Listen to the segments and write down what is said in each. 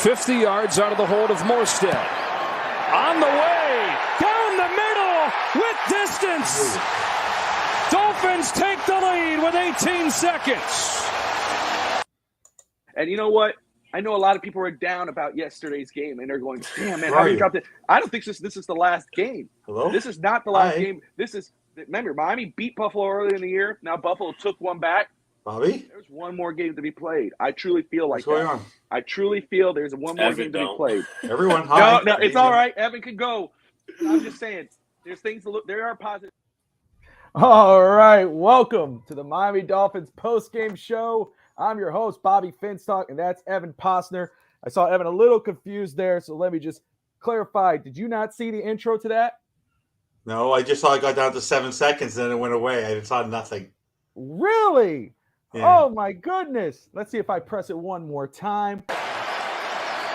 50 yards out of the hold of Morstead. On the way, down the middle, with distance. Dolphins take the lead with 18 seconds. And you know what? I know a lot of people are down about yesterday's game, and they're going, damn, man, how do you drop it? I don't think this is the last game. Hello? This is not the last game. Remember, Miami beat Buffalo earlier in the year. Now Buffalo took one back. Bobby? There's one more game to be played. I truly feel like What's going on? I truly feel there's one more game to be played. Everyone, hi. No, it's all right. Evan can go. I'm just saying, there's things to look. There are positive. All right, welcome to the Miami Dolphins post-game show. I'm your host, Bobby Finstock, and that's Evan Posner. I saw Evan a little confused there, so let me just clarify. Did you not see the intro to that? No, I just saw it got down to 7 seconds, and then it went away. I saw nothing. Really? Yeah. Oh, my goodness. Let's see if I press it one more time.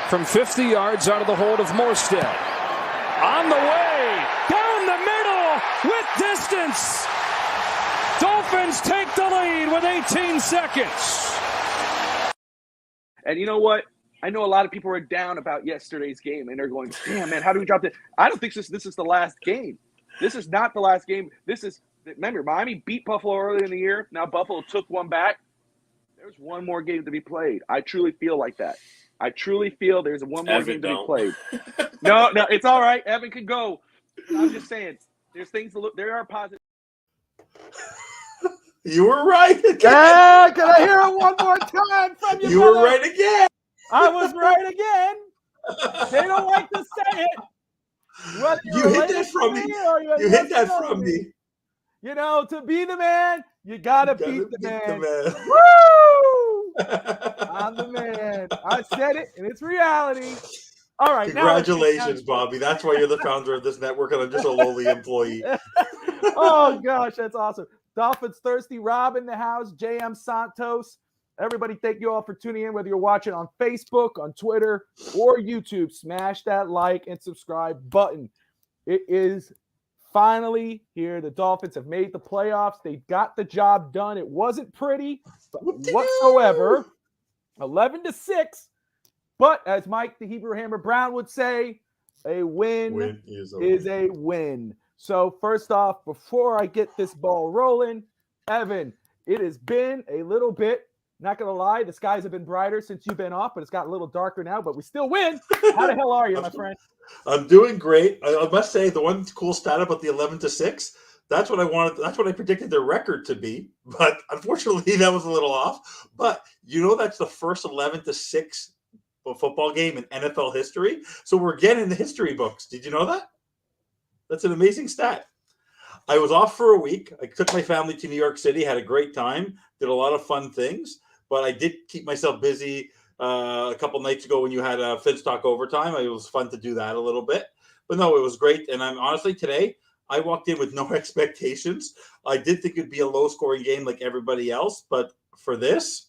From 50 yards out of the hold of Morstead. On the way, down the middle, with distance. Dolphins take the lead with 18 seconds. And you know what? I know a lot of people are down about yesterday's game, and they're going, damn, man, how do we drop it? I don't think this is the last game. This is not the last game. Remember, Miami beat Buffalo earlier in the year. Now Buffalo took one back. There's one more game to be played. I truly feel like that. I truly feel there's one more game to be played. No, it's all right. Evan can go. I'm just saying, there's things to look. There are positive. You were right again. Yeah, can I hear it one more time from you? You brother? were right again. I was right again. They don't like to say it. You hit that from me. You hit that from me. You know, to be the man, you gotta beat the man. Woo! I'm the man. I said it, and it's reality. All right. Congratulations, Bobby. That's why you're the founder of this network, and I'm just a lowly employee. Oh, gosh, that's awesome. Dolphins Thirsty, Rob in the house, JM Santos. Everybody, thank you all for tuning in, whether you're watching on Facebook, on Twitter, or YouTube. Smash that like and subscribe button. It is finally here. The Dolphins have made the playoffs. They got the job done. It wasn't pretty whatsoever. 11-6. But as Mike the Hebrew Hammer Brown would say, a win is a win. So first off, before I get this ball rolling, Evan, it has been a little bit, not going to lie, the skies have been brighter since you've been off, but it's got a little darker now, but we still win. How the hell are you, my friend? I'm doing great. I must say, the one cool stat about the 11-6, that's what I wanted. That's what I predicted their record to be. But unfortunately, that was a little off. But you know, that's the first 11-6 football game in NFL history. So we're getting in the history books. Did you know that? That's an amazing stat. I was off for a week. I took my family to New York City, had a great time, did a lot of fun things. But I did keep myself busy a couple nights ago when you had a Finstock overtime. It was fun to do that a little bit. But no, it was great. And I'm honestly, today, I walked in with no expectations. I did think it'd be a low-scoring game like everybody else. But for this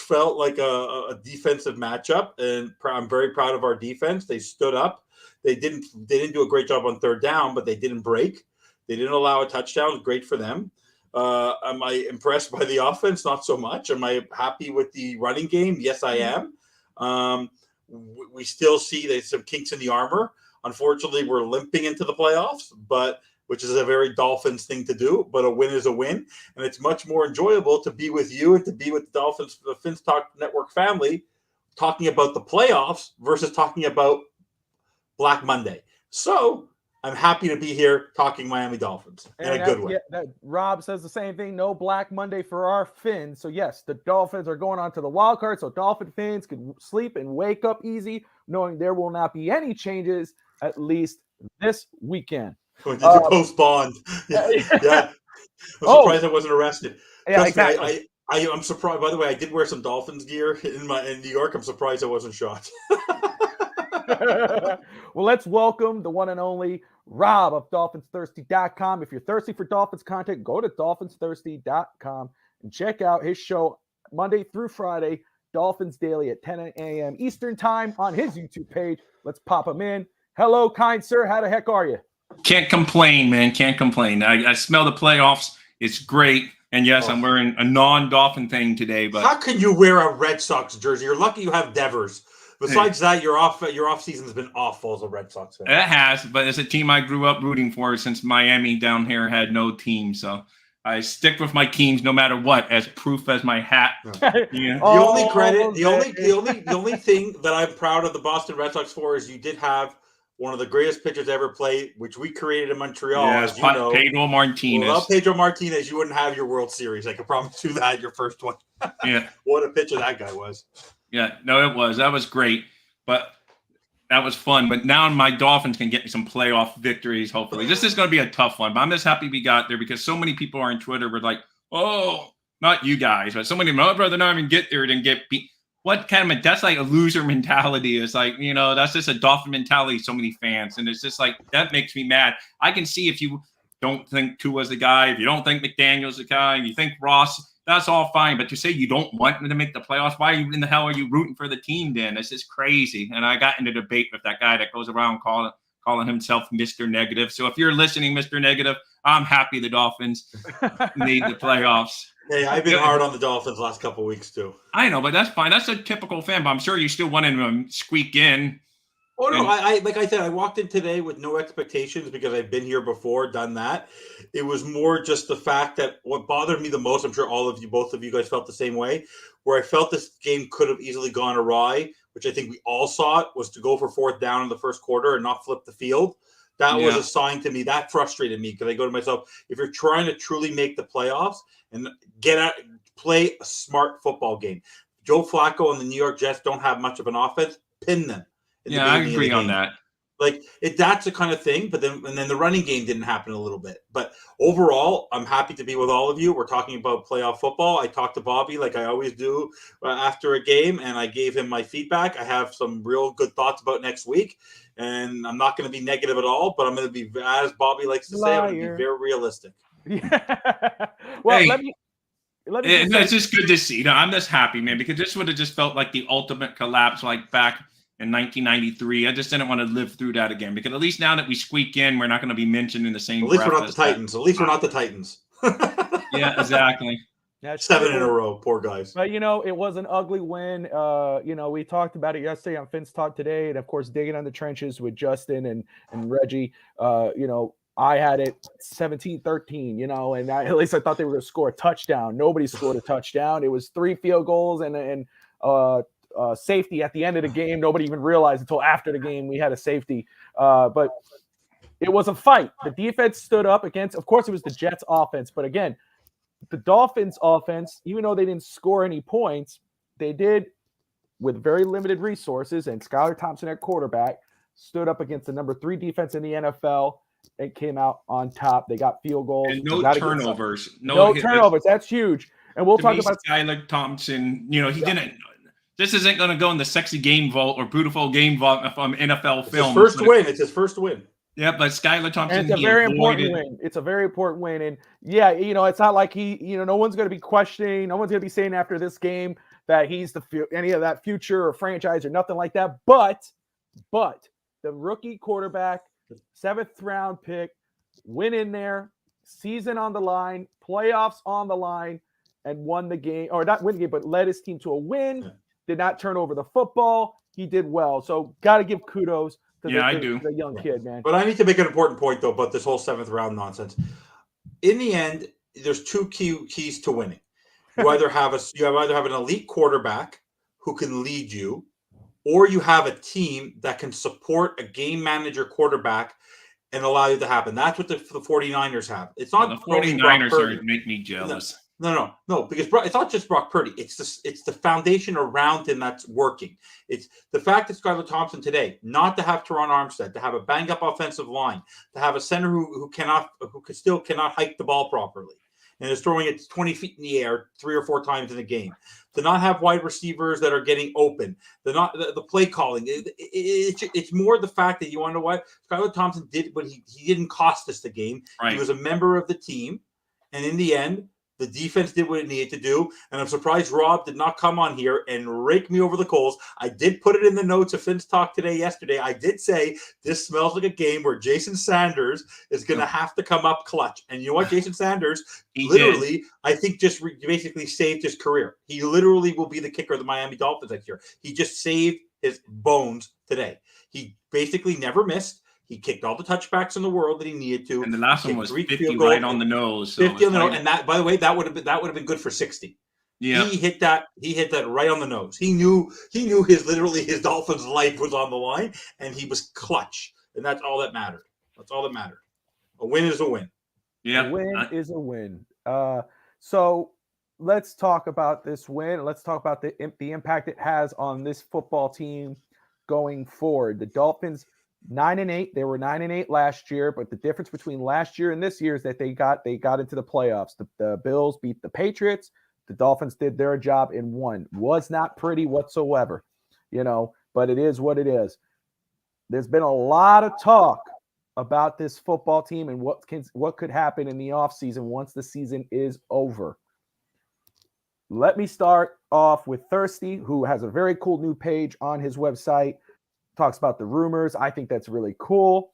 felt like a defensive matchup. And I'm very proud of our defense. They stood up. They didn't do a great job on third down, but they didn't break. They didn't allow a touchdown. Great for them. Am I impressed by the offense? Not so much. Am I happy with the running game? Yes, I am. We still see there's some kinks in the armor. Unfortunately, we're limping into the playoffs, which is a very Dolphins thing to do. But a win is a win, and it's much more enjoyable to be with you and to be with the Dolphins, the Finstock Network family, talking about the playoffs versus talking about Black Monday. So I'm happy to be here talking Miami Dolphins in a good way. Yeah, Rob says the same thing. No Black Monday for our Fins. So, yes, the Dolphins are going on to the wild card, so Dolphin fans can sleep and wake up easy knowing there will not be any changes, at least this weekend. When did you post bond? Yeah. I'm surprised I wasn't arrested. Yeah, exactly. I'm surprised. By the way, I did wear some Dolphins gear in New York. I'm surprised I wasn't shot. Well, let's welcome the one and only Rob of DolphinsThirsty.com. If you're thirsty for Dolphins content, go to DolphinsThirsty.com and check out his show Monday through Friday, Dolphins Daily at 10 a.m. Eastern Time on his YouTube page. Let's pop him in. Hello, kind sir. How the heck are you? Can't complain, man. Can't complain. I smell the playoffs. It's great. And yes, I'm wearing a non-Dolphin thing today. But how can you wear a Red Sox jersey? You're lucky you have Devers. Besides that, your off season's been awful as a Red Sox fan. It has, but it's a team I grew up rooting for since Miami down here had no team. So I stick with my teams no matter what, as proof as my hat. Yeah. The only thing that I'm proud of the Boston Red Sox for is you did have one of the greatest pitchers ever play, which we created in Montreal. Yes, as you know. Pedro Martinez. Without Pedro Martinez, you wouldn't have your World Series. I can promise you that, your first one. Yeah. What a pitcher that guy was. Yeah, no, it was. That was great. But that was fun. But now my Dolphins can get me some playoff victories, hopefully. This is going to be a tough one, but I'm just happy we got there because so many people on Twitter were like, oh, not you guys, but somebody, I'd rather not even get there than get beat. What kind of, that's like a loser mentality. It's like, that's just a Dolphin mentality, so many fans. And it's just like, that makes me mad. I can see if you don't think Tua's the guy, if you don't think McDaniel's the guy, and you think Ross, that's all fine. But to say you don't want them to make the playoffs, why in the hell are you rooting for the team then? It's just crazy. And I got into debate with that guy that goes around calling himself Mr. Negative. So if you're listening, Mr. Negative, I'm happy the Dolphins made the playoffs. Hey, I've been hard on the Dolphins last couple of weeks too. I know, but that's fine. That's a typical fan, but I'm sure you still wanted them to squeak in. Oh no, I like I said, I walked in today with no expectations because I've been here before, done that. It was more just the fact that what bothered me the most, I'm sure both of you guys felt the same way, where I felt this game could have easily gone awry, which I think we all saw it, was to go for fourth down in the first quarter and not flip the field. That was a sign to me. That frustrated me because I go to myself, if you're trying to truly make the playoffs and play a smart football game. Joe Flacco and the New York Jets don't have much of an offense. Pin them. Yeah, I agree on that. Like that's the kind of thing, but then the running game didn't happen a little bit. But overall, I'm happy to be with all of you. We're talking about playoff football. I talked to Bobby like I always do after a game, and I gave him my feedback. I have some real good thoughts about next week, and I'm not going to be negative at all, but I'm going to be, as Bobby likes to say, I'm going to be very realistic. Yeah. Well, hey, let me it's just good to see. I'm just happy, man, because this would have just felt like the ultimate collapse, like back in 1993. I just didn't want to live through that again, because at least now that we squeak in, we're not going to be mentioned in the same. At least we're not the Titans. At least we're not the Titans. Yeah, exactly. That's 7 in a row, poor guys. But it was an ugly win. We talked about it yesterday on Finn's Talk today, and of course, digging on the trenches with Justin and Reggie. I had it 17-13, and at least I thought they were going to score a touchdown. Nobody scored a touchdown. It was 3 field goals and safety at the end of the game. Nobody even realized until after the game we had a safety. But it was a fight. The defense stood up against, of course, it was the Jets offense. But again, the Dolphins offense, even though they didn't score any points, they did, with very limited resources, and Skylar Thompson at quarterback, stood up against the number 3 defense in the NFL and came out on top. They got field goals. And no turnovers. No turnovers. That's huge. And we'll talk about Skylar Thompson. He didn't. This isn't going to go in the sexy game vault or beautiful game vault from NFL film. It's his first win. Yeah, but Skylar Thompson. And it's a very important win. It's a very important win. And yeah, it's not like no one's going to be questioning. No one's going to be saying after this game that he's any of that future or franchise or nothing like that. But the rookie quarterback, 7th round pick, went in there, season on the line, playoffs on the line, and won the game, or not win the game, but led his team to a win. Did not turn over the football. He did well. So got to give kudos to the young kid, man. But I need to make an important point, though, about this whole 7th round nonsense. In the end, there's 2 keys to winning. You either have an elite quarterback who can lead you, or you have a team that can support a game manager quarterback and allow you to happen. That's what the 49ers have. It's not the 49ers make me jealous. No, because it's not just Brock Purdy. It's the foundation around him that's working. It's the fact that Skylar Thompson today, not to have Teron Armstead, to have a banged up offensive line, to have a center who still cannot hike the ball properly, and is throwing it 20 feet in the air 3 or 4 times in a game, to not have wide receivers that are getting open, the play calling. It's more the fact that, you want to know what Skylar Thompson did, but he didn't cost us the game. Right. He was a member of the team, and in the end, the defense did what it needed to do, and I'm surprised Rob did not come on here and rake me over the coals. I did put it in the notes of Finn's Talk yesterday. I did say this smells like a game where Jason Sanders is going to have to come up clutch. And you know what? Jason Sanders I think, just basically saved his career. He literally will be the kicker of the Miami Dolphins next year. He just saved his bones today. He basically never missed. He kicked all the touchbacks in the world that he needed to. And the last one was 50 right on the nose. So 50 on the nose, and that, by the way, that would have been good for 60. Yeah, he hit that right on the nose. He knew his Dolphins' life was on the line, and he was clutch, and that's all that mattered. That's all that mattered. A win is a win. yeah, A win is a win. So let's talk about this win. Let's talk about the impact it has on this football team going forward. The Dolphins 9-8. They were 9-8 last year, but the difference between last year and this year is that they got into the playoffs. The Bills beat the Patriots. The Dolphins did their job and won. Was not pretty whatsoever, but it is what it is. There's been a lot of talk about this football team and what could happen in the offseason once the season is over. Let me start off with Thirsty, who has a very cool new page on his website. Talks about the rumors. I think that's really cool.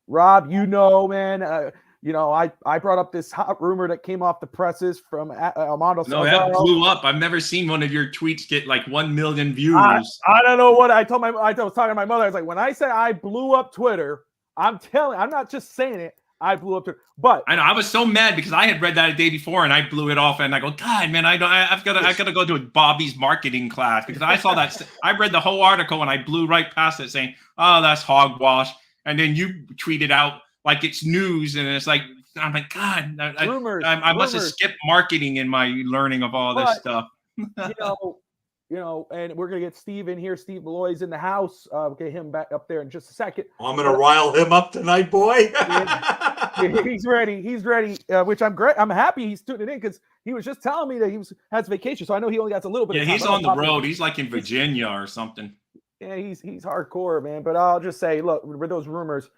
Rob, man, I brought up this hot rumor that came off the presses from Armando. No, that blew up. I've never seen one of your tweets get like 1 million views. I don't know what I was talking to my mother. I was like, when I say I blew up Twitter, I'm not just saying it. I blew up Twitter. But I know I was so mad because I had read that a day before and I blew it off and I go, God, man, I've got to go to a Bobby's marketing class because I saw that. I read the whole article and I blew right past it saying, oh, that's hogwash. And then you tweeted out like it's news and it's like, I'm like, God, I must have skipped marketing in my learning of all this stuff. And we're gonna get Steve in here. Steve Malloy's in the house. We'll get him back up there in just a second. I'm gonna rile him up tonight, boy. He's ready. Which I'm great. I'm happy he's tuning in because he was just telling me that he has vacation, so I know he only got a little bit. Yeah, he's on the road. He's like in Virginia or something. Yeah, he's hardcore, man. But I'll just say, look, with those rumors,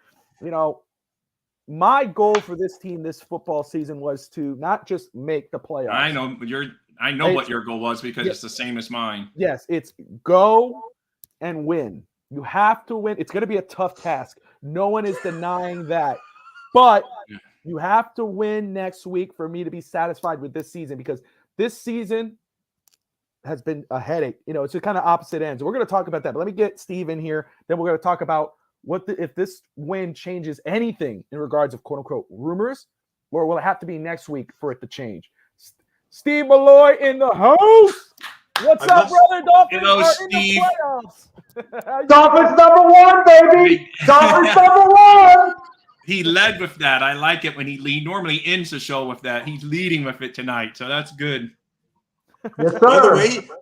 my goal for this team this football season was to not just make the playoffs. I know what your goal was because it's the same as mine. Yes, it's go and win. You have to win. It's going to be a tough task. No one is denying that. But you have to win next week for me to be satisfied with this season because this season has been a headache. It's a kind of opposite ends. We're going to talk about that. But let me get Steve in here. Then we're going to talk about if this win changes anything in regards of quote unquote rumors, or will it have to be next week for it to change? Steve Malloy in the house. What's up, brother? Dolphins Hello, are Steve. in the playoffs. Dolphins #1, baby. Dolphins #1. He led with that. I like it when he normally ends the show with that. He's leading with it tonight, so that's good. Yes, sir.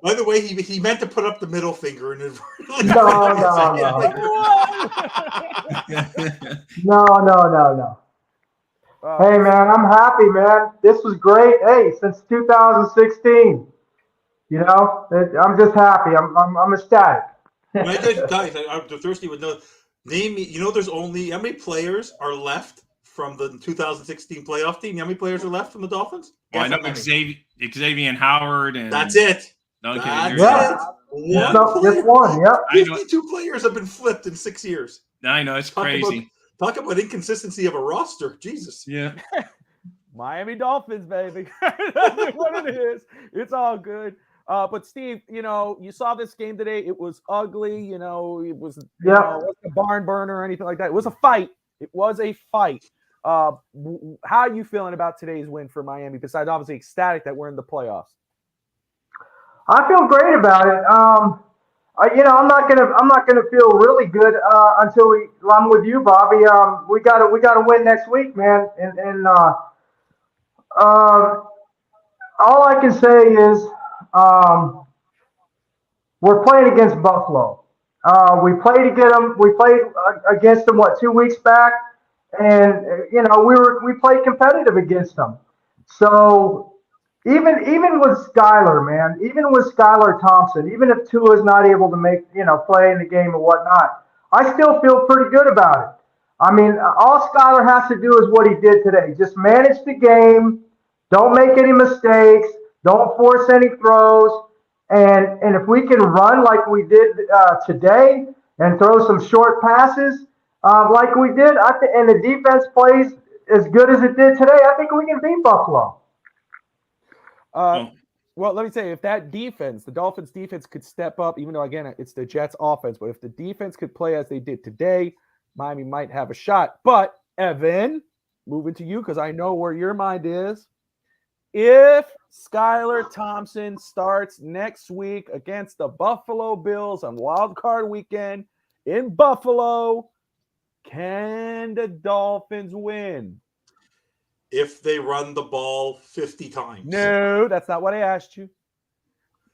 By the way, he meant to put up the middle finger and inadvertently. No. Hey, man, I'm happy, man. This was great. Hey, since 2016, I'm just happy. I'm ecstatic. Guys, I'm thirsty with no name. There's only how many players are left from the 2016 playoff team? How many players are left from the Dolphins? Well, I know Xavier Howard, and that's it. Okay, Just one. Yep. 52 players have been flipped in 6 years. I know, it's crazy. Talk about inconsistency of a roster. Jesus. Yeah. Miami Dolphins, baby. That's what it is. It's all good. But Steve, you saw this game today. It was ugly. It was it wasn't a barn burner or anything like that. It was a fight. How are you feeling about today's win for Miami? Besides, obviously, ecstatic that we're in the playoffs. I feel great about it. I'm not gonna feel really good until I'm with you, Bobby. We gotta win next week, man. And all I can say is we're playing against Buffalo. We played against them 2 weeks back, and we played competitive against them. So. Even with Skylar, man, even with Skylar Thompson, even if Tua is not able to play in the game or whatnot, I still feel pretty good about it. I mean, all Skylar has to do is what he did today. Just manage the game. Don't make any mistakes. Don't force any throws. And if we can run like we did today and throw some short passes like we did, and the defense plays as good as it did today, I think we can beat Buffalo. Well, let me say, if that defense, the Dolphins defense could step up, even though, again, it's the Jets offense, but if the defense could play as they did today, Miami might have a shot. But, Evan, moving to you because I know where your mind is. If Skylar Thompson starts next week against the Buffalo Bills on Wild Card Weekend in Buffalo, can the Dolphins win? If they run the ball 50 times. No, that's not what I asked you.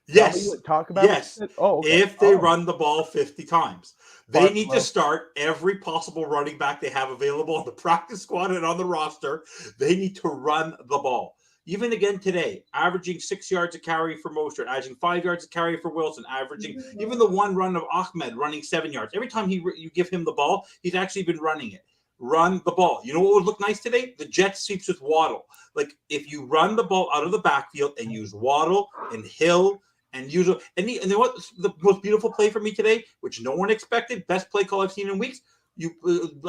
Yes. Talk about yes. it. Oh, okay. If they run the ball 50 times. They Start need slow. to start every possible running back they have available on the practice squad and on the roster. They need to run the ball. Even again today, averaging 6 yards a carry for Mostert, averaging 5 yards a carry for Wilson, averaging even the one run of Ahmed running 7 yards. Every time you give him the ball, he's actually been running it. Run the ball. You know what would look nice today? The jet sweeps with Waddle. Like if you run the ball out of the backfield and use Waddle and Hill and use and you know what the most beautiful play for me today, which no one expected, best play call I've seen in weeks. You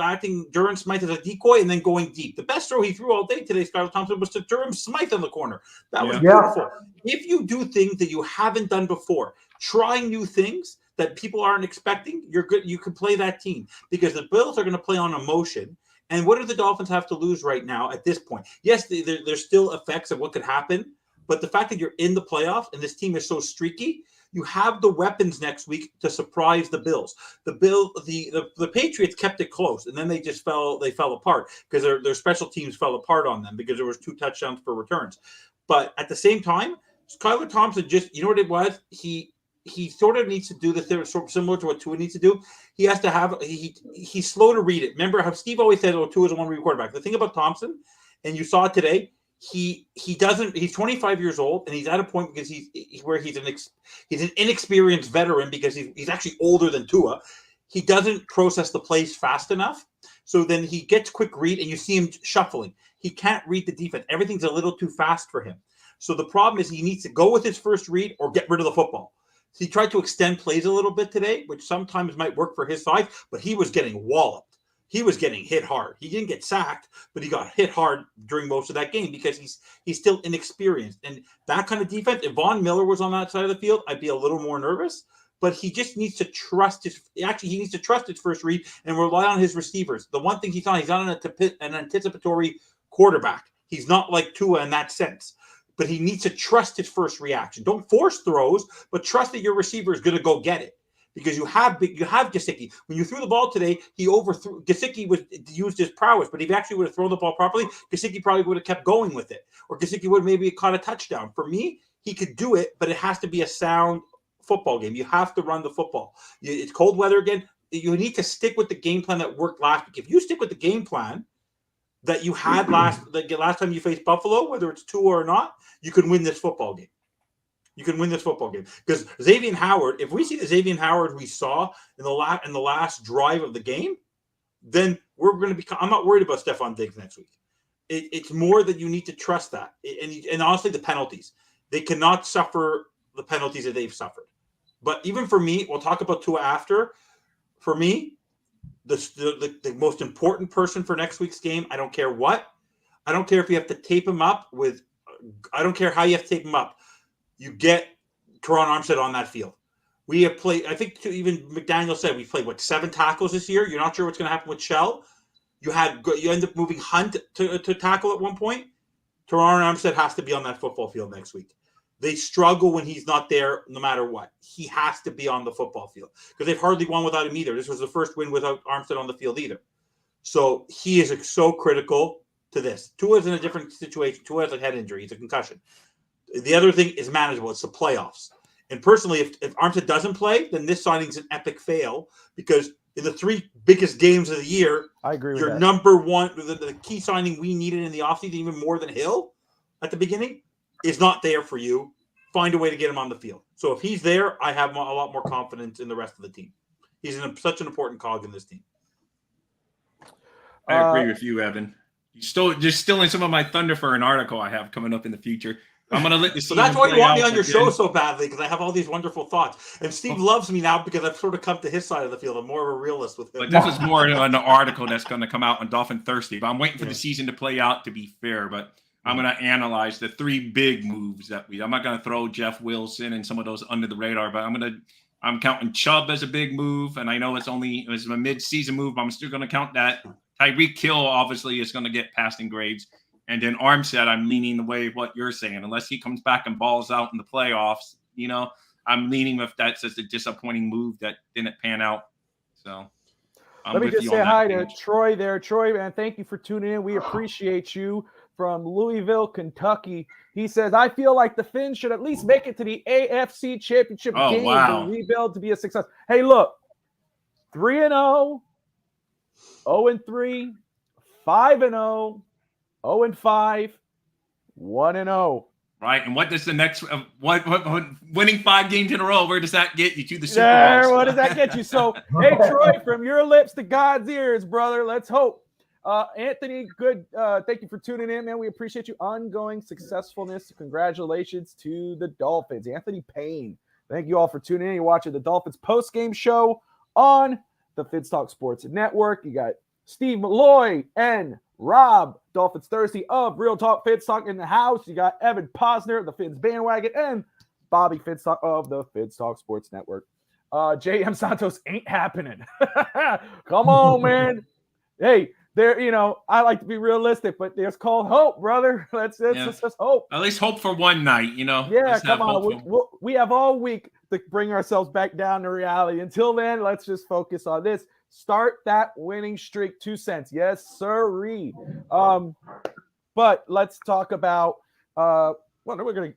acting Durham Smythe as a decoy and then going deep. The best throw he threw all day today, Skylar Thompson, was to Durham Smythe in the corner. That was beautiful. If you do things that you haven't done before, trying new things that people aren't expecting, you're good. You can play that team because the Bills are going to play on emotion. And what do the Dolphins have to lose right now at this point? Yes, there's still effects of what could happen, but the fact that you're in the playoffs and this team is so streaky, you have the weapons next week to surprise the Bills. The Patriots kept it close, and then they just fell apart because their special teams fell apart on them because there was 2 touchdowns for returns. But at the same time, Skylar Thompson you know what it was? He sort of needs to do the thing similar to what Tua needs to do. He has to have he's slow to read it. Remember how Steve always said, Tua is a one-read quarterback. The thing about Thompson, and you saw it today, he doesn't. He's 25 years old, and he's at a point because he's an inexperienced veteran because he's actually older than Tua. He doesn't process the plays fast enough, so then he gets quick read, and you see him shuffling. He can't read the defense. Everything's a little too fast for him. So the problem is he needs to go with his first read or get rid of the football. He tried to extend plays a little bit today, which sometimes might work for his side, but he was getting walloped. He was getting hit hard. He didn't get sacked, but he got hit hard during most of that game because he's still inexperienced. And that kind of defense, if Von Miller was on that side of the field, I'd be a little more nervous. But he just needs to trust his first read and rely on his receivers. The one thing he's not an anticipatory quarterback. He's not like Tua in that sense. But he needs to trust his first reaction. Don't force throws, but trust that your receiver is going to go get it. Because you have Gesicki. When you threw the ball today, he overthrew. Gesicki used his prowess, but if he actually would have thrown the ball properly, Gesicki probably would have kept going with it. Or Gesicki would have maybe caught a touchdown. For me, he could do it, but it has to be a sound football game. You have to run the football. It's cold weather again. You need to stick with the game plan that worked last week. If you stick with the game plan that you had last time you faced Buffalo, whether it's Tua or not, you can win this football game. You can win this football game because Xavier Howard. If we see the Xavier Howard we saw in the last drive of the game, then we're going to be. I'm not worried about Stephon Diggs next week. It's more that you need to trust that, and honestly, the penalties. They cannot suffer the penalties that they've suffered. But even for me, we'll talk about Tua after. For me, the most important person for next week's game. I don't care what. I don't care if you have to tape him up with. I don't care how you have to tape him up. You get Teron Armstead on that field. We have played, I think even McDaniel said we played, 7 tackles this year? You're not sure what's going to happen with Shell? You end up moving Hunt to tackle at one point? Teron Armstead has to be on that football field next week. They struggle when he's not there no matter what. He has to be on the football field because they've hardly won without him either. This was the first win without Armstead on the field either. So he is so critical to this. Tua's in a different situation. Tua has a head injury. He's a concussion. The other thing is manageable. It's the playoffs. And personally, if Armstead doesn't play, then this signing's an epic fail because in the 3 biggest games of the year, I agree with your that. number one, the key signing we needed in the offseason, even more than Hill at the beginning, is not there for you. Find a way to get him on the field. So if he's there, I have a lot more confidence in the rest of the team. He's such an important cog in this team. I agree with you, Evan. You're stealing some of my thunder for an article I have coming up in the future. I'm going to let you see. So that's why you want me on your show so badly, because I have all these wonderful thoughts. And Steve loves me now because I've sort of come to his side of the field. I'm more of a realist with him. But this is more an article that's going to come out on Dolphin Thirsty. But I'm waiting for the season to play out, to be fair. But I'm going to analyze the 3 big moves that I'm not going to throw Jeff Wilson and some of those under the radar, but I'm counting Chubb as a big move. And I know it was a mid-season move, but I'm still going to count that. Tyreek Hill obviously is going to get passing grades. And then Armstead, I'm leaning the way of what you're saying. Unless he comes back and balls out in the playoffs, I'm leaning with that's just a disappointing move that didn't pan out. So let me just say hi to Troy there. Troy, man, thank you for tuning in. We appreciate you. From Louisville, Kentucky. He says, I feel like the Finns should at least make it to the AFC Championship game to rebuild to be a success. Hey, look, 3-0, 0-3, 5-0, 0-5, 1-0. Right, and what does the next what winning 5 games in a row? Where does that get you to the Super Bowl? What does that get you? So, hey, Troy, from your lips to God's ears, brother. Let's hope. Anthony, good. Thank you for tuning in, man. We appreciate you. Ongoing successfulness. Congratulations to the Dolphins. Anthony Payne. Thank you all for tuning in. You're watching the Dolphins post-game show on the Fitz Talk Sports Network. You got Steve Malloy and Rob, Dolphins Thursday of Real Talk Fitz Talk in the house. You got Evan Posner, the Fins bandwagon, and Bobby Fitz Talk of the Fitz Talk Sports Network. JM Santos ain't happening. Come on, man. Hey, I like to be realistic, but there's called hope, brother. Let's just hope. At least hope for one night, Yeah, come on. We have all week to bring ourselves back down to reality. Until then, let's just focus on this. Start that winning streak. 2 cents. Yes, sirree. But let's talk about of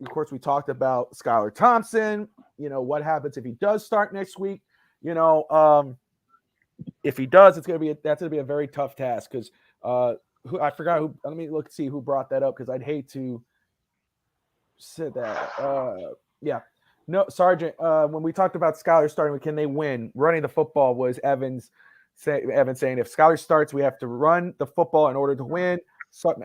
course, we talked about Skylar Thompson. What happens if he does start next week? If he does, that's going to be a very tough task because I forgot who. Let me see who brought that up because I'd hate to say that. No, Sergeant. When we talked about Skylar starting, can they win? Running the football was Evan saying if Skylar starts, we have to run the football in order to win.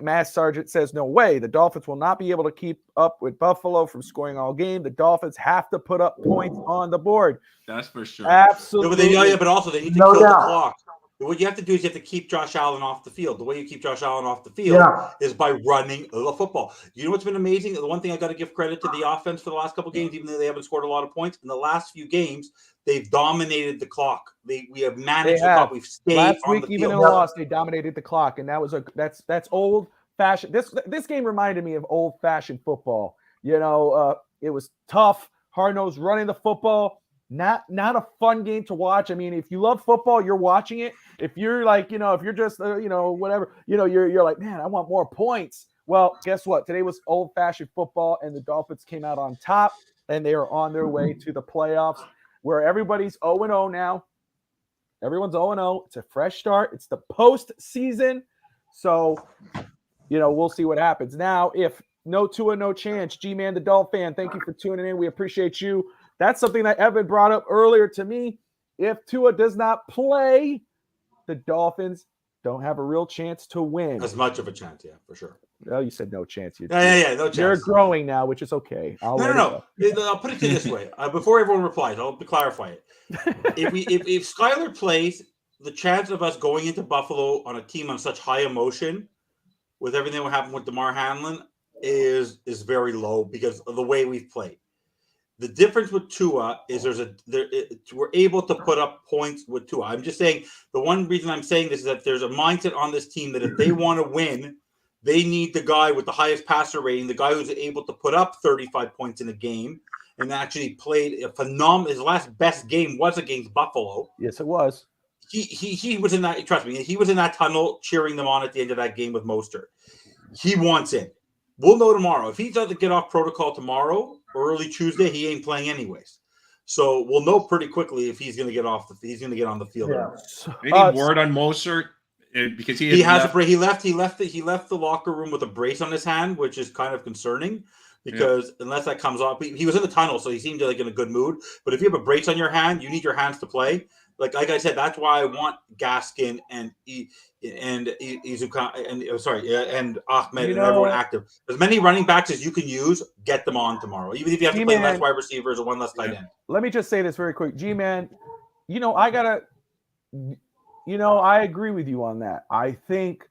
Mass Sergeant says no way. The Dolphins will not be able to keep up with Buffalo from scoring all game. The Dolphins have to put up points on the board. That's for sure. Absolutely. But also they need to kill the clock. What you have to do is you have to keep Josh Allen off the field. The way you keep Josh Allen off the field is by running the football. You know what's been amazing? The one thing I got to give credit to the offense for the last couple of games, even though they haven't scored a lot of points, in the last few games, they've dominated the clock. We have managed the clock. We've stayed last on week, the even field. in a loss, they dominated the clock, and that's old fashioned. This game reminded me of old fashioned football. It was tough, hard-nosed, running the football. Not a fun game to watch. I mean, if you love football, you're watching it. If you're like, if you're just, whatever, you're like, man, I want more points. Well, guess what? Today was old-fashioned football, and the Dolphins came out on top, and they are on their way to the playoffs, where everybody's 0-0 now. Everyone's 0-0. It's a fresh start. It's the postseason. So, we'll see what happens. Now, if no Tua, no chance, G-Man, the Dolphin fan, thank you for tuning in. We appreciate you. That's something that Evan brought up earlier to me. If Tua does not play, the Dolphins don't have a real chance to win. As much of a chance, yeah, for sure. Well, you said no chance. Yeah, no chance. You're growing now, which is okay. No. I'll put it to you this way. Before everyone replies, I'll clarify it. If Skylar plays, the chance of us going into Buffalo on a team on such high emotion, with everything that happened with DeMar Hamlin, is very low because of the way we've played. The difference with Tua is we're able to put up points with Tua. I'm just saying the one reason I'm saying this is that there's a mindset on this team that if they want to win, they need the guy with the highest passer rating, the guy who's able to put up 35 points in a game and actually played a phenomenal. His last best game was against Buffalo. Yes, it was. He was in that. Trust me, he was in that tunnel cheering them on at the end of that game with Mostert. He wants in. We'll know tomorrow. If he doesn't get off protocol tomorrow or early Tuesday, he ain't playing anyways. So we'll know pretty quickly if he's going to get on the field. Yeah. Any word on Mostert? Because he has a brace. He left the locker room with a brace on his hand, which is kind of concerning because unless that comes off, he was in the tunnel, so he seemed like in a good mood. But if you have a brace on your hand, you need your hands to play. Like I said, that's why I want Gaskin and Izuka and Ahmed and everyone active. As many running backs as you can use, get them on tomorrow. Even if you have to play less wide receivers or one less tight end. Let me just say this very quick, G-Man. I agree with you on that. I think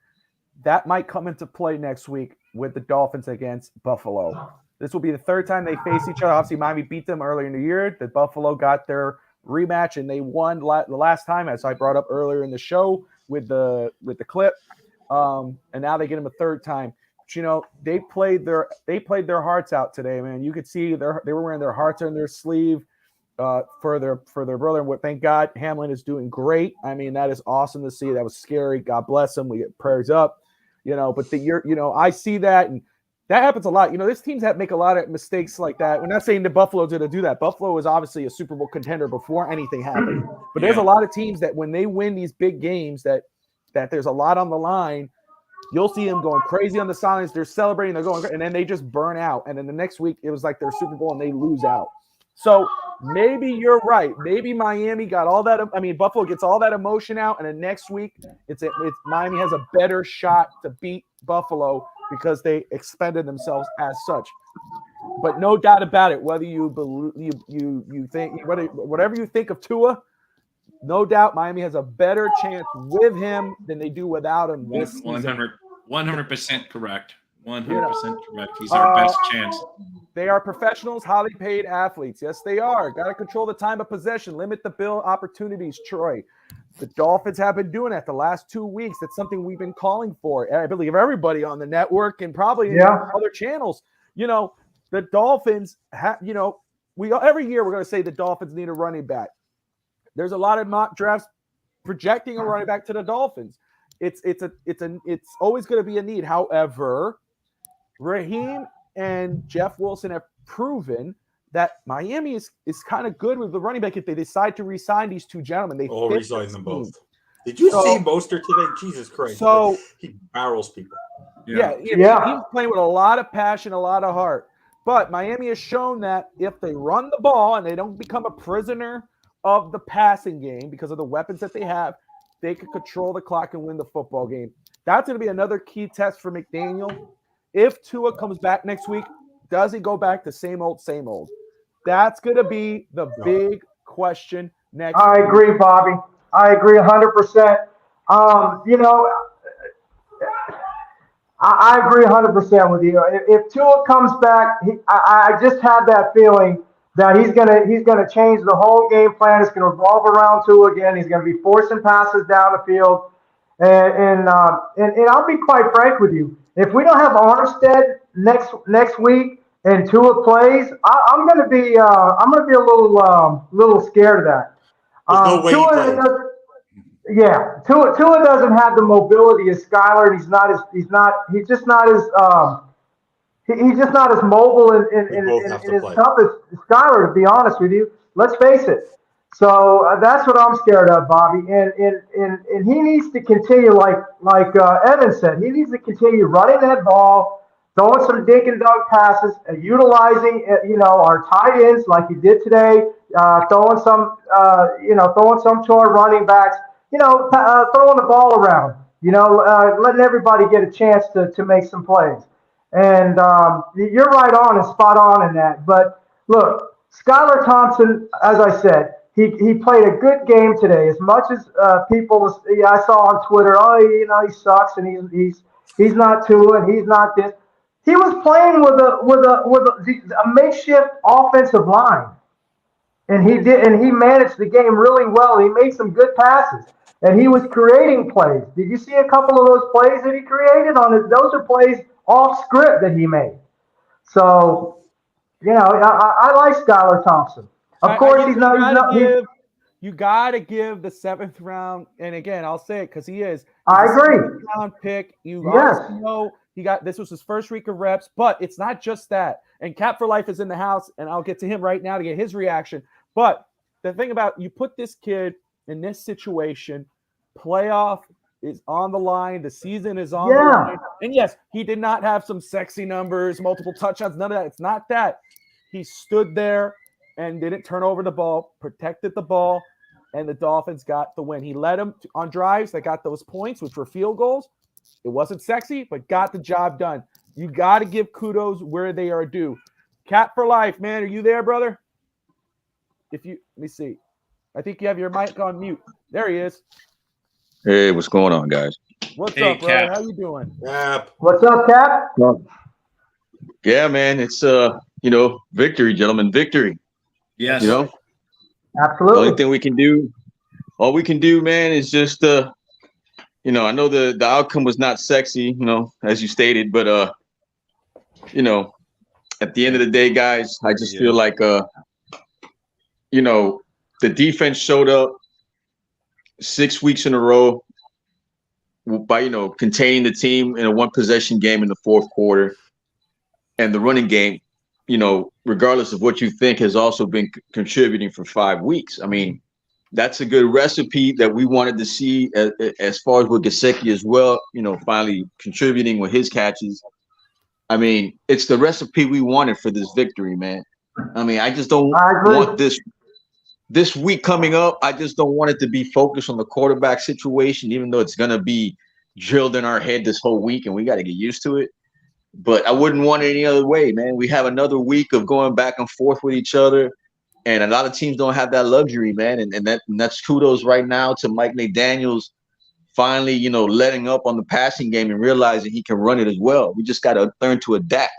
that might come into play next week. with the Dolphins against Buffalo. This will be the third time they face each other. Obviously, Miami beat them earlier in the year. The Buffalo got their rematch, and they won the last time, as I brought up earlier in the show with the clip. And now they get them a third time. But, they played their hearts out today, man. You could see they were wearing their hearts on their sleeve for their brother. And thank God Hamlin is doing great. I mean, that is awesome to see. That was scary. God bless him. We get prayers up. But I see that, and that happens a lot. These teams make a lot of mistakes like that. We're not saying the Buffalo's going to do that. Buffalo was obviously a Super Bowl contender before anything happened. But there's a lot of teams that when they win these big games that there's a lot on the line, you'll see them going crazy on the sidelines. They're celebrating, they're going, and then they just burn out. And then the next week, it was like their Super Bowl and they lose out. So maybe you're right. Maybe Miami got all that. Buffalo gets all that emotion out, and then next week, it's Miami has a better shot to beat Buffalo because they expended themselves as such. But no doubt about it, whether you believe you think whatever you think of Tua, no doubt Miami has a better chance with him than they do without him this season. 100% correct. 100% correct. He's our best chance. They are professionals, highly paid athletes. Yes, they are. Got to control the time of possession, limit the build opportunities, Troy. The Dolphins have been doing that the last 2 weeks. That's something we've been calling for. I believe everybody on the network and probably in other channels. The Dolphins have, every year we're going to say the Dolphins need a running back. There's a lot of mock drafts projecting a running back to the Dolphins. It's always going to be a need. However, Raheem and Jeff Wilson have proven that Miami is kind of good with the running back if they decide to re-sign these two gentlemen. They re-sign them both. Did you see Mostert today? Jesus Christ. So he barrels people. Yeah. He's playing with a lot of passion, a lot of heart. But Miami has shown that if they run the ball and they don't become a prisoner of the passing game because of the weapons that they have, they can control the clock and win the football game. That's going to be another key test for McDaniel. If Tua comes back next week, does he go back to same old, same old? That's going to be the big question next week. I agree, Bobby. I agree 100%. I agree 100% with you. If Tua comes back, I just have that feeling that he's gonna change the whole game plan. It's gonna revolve around Tua again. He's gonna be forcing passes down the field, and I'll be quite frank with you. If we don't have Armstead next week and Tua plays, I'm gonna be a little scared of that. There's no way he plays. Tua doesn't have the mobility as Skylar, and he's just not as mobile and as tough as Skylar, to be honest with you. Let's face it. So that's what I'm scared of, Bobby. And he needs to continue, like Evan said, he needs to continue running that ball, throwing some dink and dunk passes, utilizing our tight ends like he did today, throwing some to our running backs, throwing the ball around, letting everybody get a chance to make some plays. And you're right on and spot on in that. But look, Skylar Thompson, as I said, he played a good game today. As much as people I saw on Twitter, he sucks and he's not Tua and he's not this. He was playing with a makeshift offensive line, and he managed the game really well. He made some good passes, and he was creating plays. Did you see a couple of those plays that he created? Those are plays off script that he made. So, I like Skylar Thompson. Of course, you got to give the 7th round, and again, I'll say it because he is. I agree. 7th round pick. You know this was his first week of reps, but it's not just that. And Cap for Life is in the house, and I'll get to him right now to get his reaction. But the thing about you put this kid in this situation, playoff is on the line. The season is on the line. And yes, he did not have some sexy numbers, multiple touchdowns, none of that. It's not that. He stood there and didn't turn over the ball, protected the ball, and the Dolphins got the win. He led them on drives that got those points, which were field goals. It wasn't sexy, but got the job done. You got to give kudos where they are due. Cap for Life, man. Are you there, brother? Let me see. I think you have your mic on mute. There he is. Hey, what's going on, guys? What's Hey, up, brother? Cap. How you doing? Yep. What's up, Cap? Yeah, man, it's victory, gentlemen, victory. Yes. You know, the only Absolutely. thing we can do, all we can do, man, is just I know the outcome was not sexy, as you stated, but at the end of the day, guys, I just feel like the defense showed up 6 weeks in a row by containing the team in a one possession game in the fourth quarter, and the running game, regardless of what you think, has also been contributing for 5 weeks. I mean, that's a good recipe that we wanted to see as far as with Gesicki as well, finally contributing with his catches. I mean, it's the recipe we wanted for this victory, man. I mean, I just don't I agree. want this week coming up. I just don't want it to be focused on the quarterback situation, even though it's going to be drilled in our head this whole week and we got to get used to it. But I wouldn't want it any other way, man. We have another week of going back and forth with each other. And a lot of teams don't have that luxury, man. And that's kudos right now to Mike McDaniels finally, letting up on the passing game and realizing he can run it as well. We just got to learn to adapt.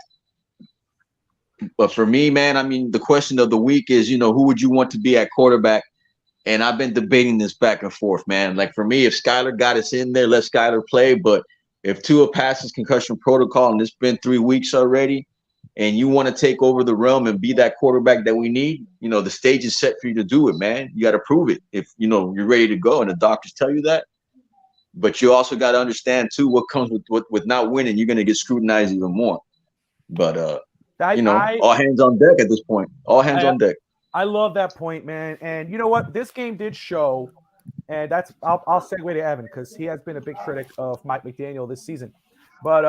But for me, man, I mean, the question of the week is, who would you want to be at quarterback? And I've been debating this back and forth, man. Like for me, if Skyler got us in there, let Skyler play. But if Tua passes concussion protocol and it's been 3 weeks already, and you want to take over the realm and be that quarterback that we need, the stage is set for you to do it, man. You got to prove it if, you're ready to go and the doctors tell you that. But you also got to understand, too, what comes with not winning. You're going to get scrutinized even more. But, all hands on deck at this point. All hands on deck. I love that point, man. And you know what? This game did show, and I'll segue to Evan because he has been a big critic of Mike McDaniel this season. But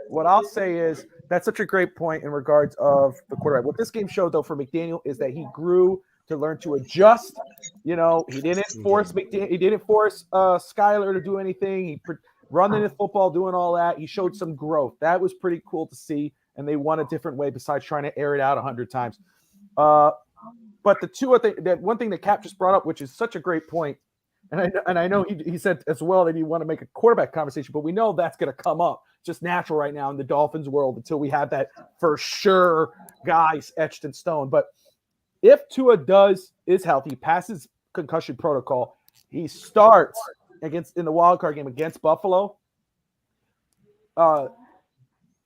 what I'll say is that's such a great point in regards of the quarterback. What this game showed, though, for McDaniel is that he grew to learn to adjust. He didn't force Skyler to do anything. He running the football, doing all that. He showed some growth. That was pretty cool to see, and they won a different way besides trying to air it out 100 times. But that one thing that Cap just brought up, which is such a great point, and I know he said as well that he want to make a quarterback conversation, but we know that's going to come up just natural right now in the Dolphins world until we have that for sure guys etched in stone. But if Tua is healthy, passes concussion protocol, he starts in the wild card game against Buffalo.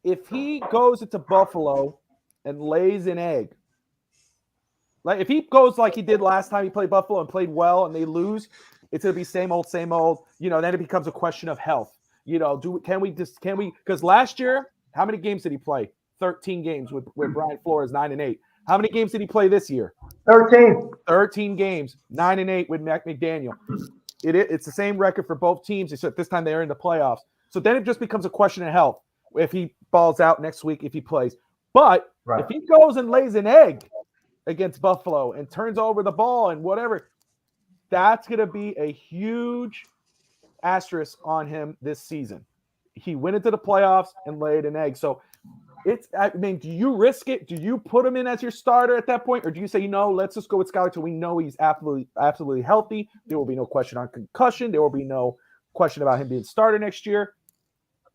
If he goes into Buffalo and lays an egg, like if he goes like he did last time he played Buffalo and played well and they lose, it's gonna be same old. Then it becomes a question of health. Can we? Because last year, how many games did he play? 13 games with Brian Flores, 9-8. How many games did he play this year? 13. 13 games, 9-8 with McDaniel. It's the same record for both teams, except this time they're in the playoffs. So then it just becomes a question of health. If he balls out next week, if he plays. But if he goes and lays an egg against Buffalo and turns over the ball and whatever, that's going to be a huge asterisk on him this season. He went into the playoffs and laid an egg. So do you risk it? Do you put him in as your starter at that point? Or do you say, let's just go with Skyler till we know he's absolutely healthy. There will be no question on concussion. There will be no question about him being starter next year.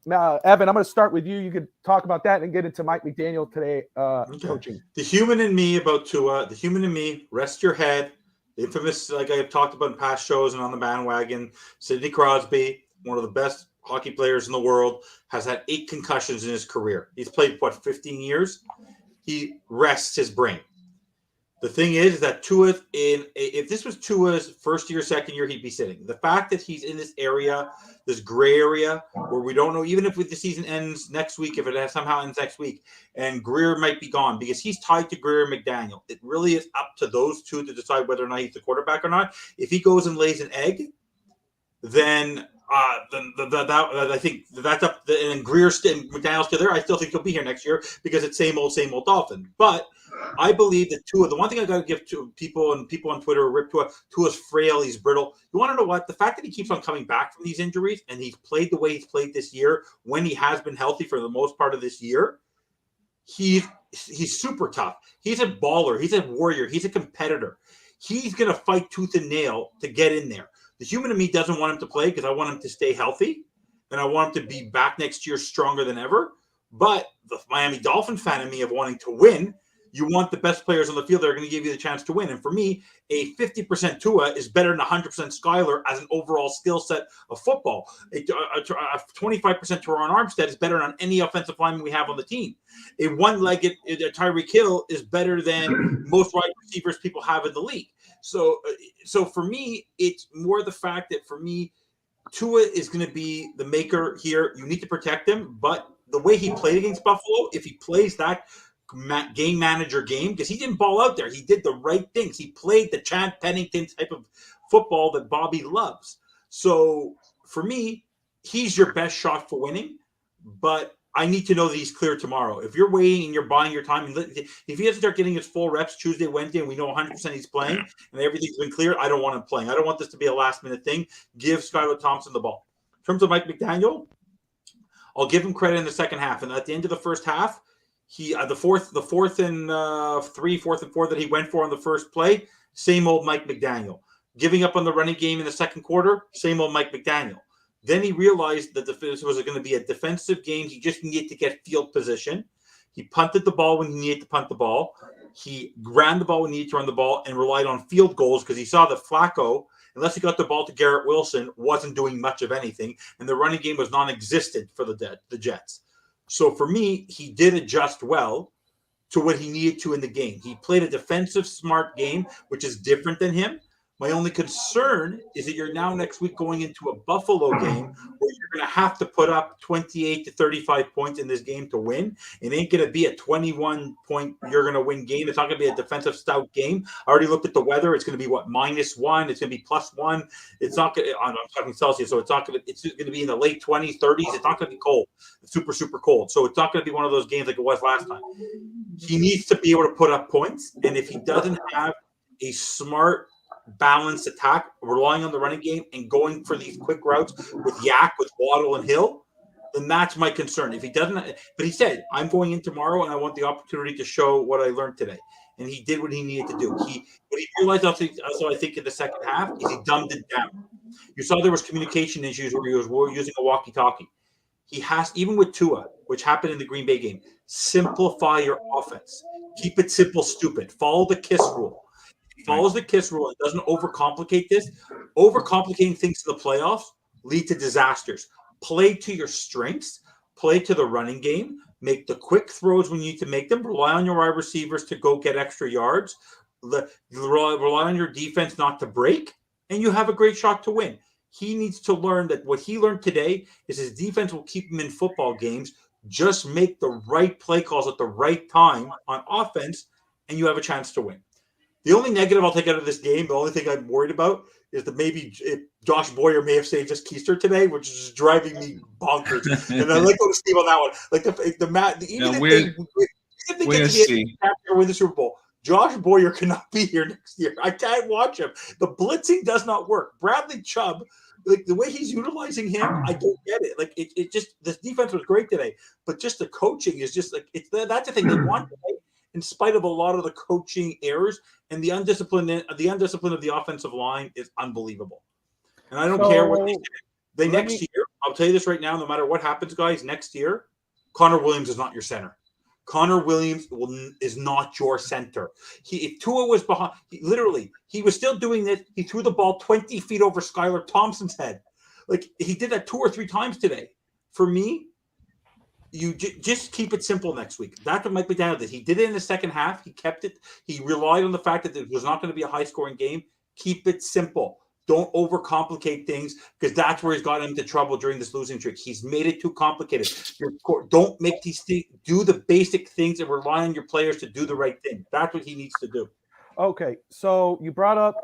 Now, Evan, I'm going to start with you. You could talk about that and get into Mike McDaniel today coaching. The human in me about Tua, the human in me, rest your head. The infamous, like I've talked about in past shows and on the bandwagon, Sidney Crosby, one of the best hockey players in the world, has had 8 concussions in his career. He's played, 15 years? He rests his brain. The thing is that Tua, if this was Tua's first year, second year, he'd be sitting. The fact that he's in this area, this gray area, where we don't know, even if the season ends next week, if it somehow ends next week, and Greer might be gone, because he's tied to Greer and McDaniel. It really is up to those two to decide whether or not he's the quarterback or not. If he goes and lays an egg, then I think that's up. And Greer's and McDaniel's still there. I still think he'll be here next year because it's same old Dolphin. But I believe that Tua. The one thing I got to give to people and people on Twitter rip Tua's frail. He's brittle. You want to know what? The fact that he keeps on coming back from these injuries and he's played the way he's played this year when he has been healthy for the most part of this year, he's super tough. He's a baller. He's a warrior. He's a competitor. He's gonna fight tooth and nail to get in there. The human in me doesn't want him to play because I want him to stay healthy. and I want him to be back next year stronger than ever. But the Miami Dolphin fan in me of wanting to win, you want the best players on the field that are going to give you the chance to win. And for me, a 50% Tua is better than 100% Skyler as an overall skill set of football. A 25% Teron Armstead is better than any offensive lineman we have on the team. A one-legged Tyreek Hill is better than most wide receivers people have in the league. So for me, it's more the fact that for me, Tua is going to be the maker here. You need to protect him, but the way he played against Buffalo, if he plays that game manager game, because he didn't ball out there, he did the right things. He played the Chad Pennington type of football that Bobby loves. So for me, he's your best shot for winning, but I need to know that he's clear tomorrow. If you're waiting and you're buying your time, if he doesn't start getting his full reps Tuesday, Wednesday, and we know 100% he's playing and everything's been clear, I don't want him playing. I don't want this to be a last-minute thing. Give Skylar Thompson the ball. In terms of Mike McDaniel, I'll give him credit in the second half. And at the end of the first half, he the fourth and 4 that he went for on the first play, same old Mike McDaniel. Giving up on the running game in the second quarter, same old Mike McDaniel. Then he realized that this was going to be a defensive game. He just needed to get field position. He punted the ball when he needed to punt the ball. He ran the ball when he needed to run the ball and relied on field goals because he saw that Flacco, unless he got the ball to Garrett Wilson, wasn't doing much of anything, and the running game was non-existent for the Jets. So for me, he did adjust well to what he needed to in the game. He played a defensive, smart game, which is different than him. My only concern is that you're now next week going into a Buffalo game where you're going to have to put up 28 to 35 points in this game to win. It ain't going to be a 21-point you're going to win game. It's not going to be a defensive stout game. I already looked at the weather. It's going to be -1. It's going to be +1. It's not going to, I'm talking Celsius, so it's going to be in the late 20s, 30s. It's not going to be cold. It's super, super cold. So it's not going to be one of those games like it was last time. He needs to be able to put up points. And if he doesn't have a smart, balanced attack, relying on the running game and going for these quick routes with Yak, with Waddle and Hill, then that's my concern. If he doesn't, but he said, I'm going in tomorrow and I want the opportunity to show what I learned today. And he did what he needed to do. What he realized also I think in the second half is he dumbed it down. You saw there was communication issues where he was using a walkie-talkie. He has, even with Tua, which happened in the Green Bay game, simplify your offense. Keep it simple, stupid. Follow the KISS rule. Follows the KISS rule and doesn't overcomplicate this. Overcomplicating things to the playoffs lead to disasters. Play to your strengths. Play to the running game. Make the quick throws when you need to make them. Rely on your wide receivers to go get extra yards. Rely on your defense not to break, and you have a great shot to win. He needs to learn that what he learned today is his defense will keep him in football games. Just make the right play calls at the right time on offense, and you have a chance to win. The only negative I'll take out of this game, the only thing I'm worried about is that maybe Josh Boyer may have saved just Keister today, which is just driving me bonkers. And I like going to Steve on that one. Like even if they get to win the Super Bowl, Josh Boyer cannot be here next year. I can't watch him. The blitzing does not work. Bradley Chubb, like the way he's utilizing him, I don't get it. Like it just, this defense was great today, but just the coaching is just like that's the thing they want today. In spite of a lot of the coaching errors and the undiscipline of the offensive line is unbelievable. And I don't care what they next year. I'll tell you this right now, no matter what happens, guys, next year, Connor Williams is not your center. Connor Williams is not your center. If Tua was behind, he was still doing this. He threw the ball 20 feet over Skylar Thompson's head. Like he did that 2 or 3 times today. For me, you just keep it simple next week. That's what Mike McDaniel did. He did it in the second half. He kept it. He relied on the fact that it was not going to be a high-scoring game. Keep it simple. Don't overcomplicate things because that's where he's got into trouble during this losing streak. He's made it too complicated. Don't make these things. Do the basic things and rely on your players to do the right thing. That's what he needs to do. Okay, so you brought up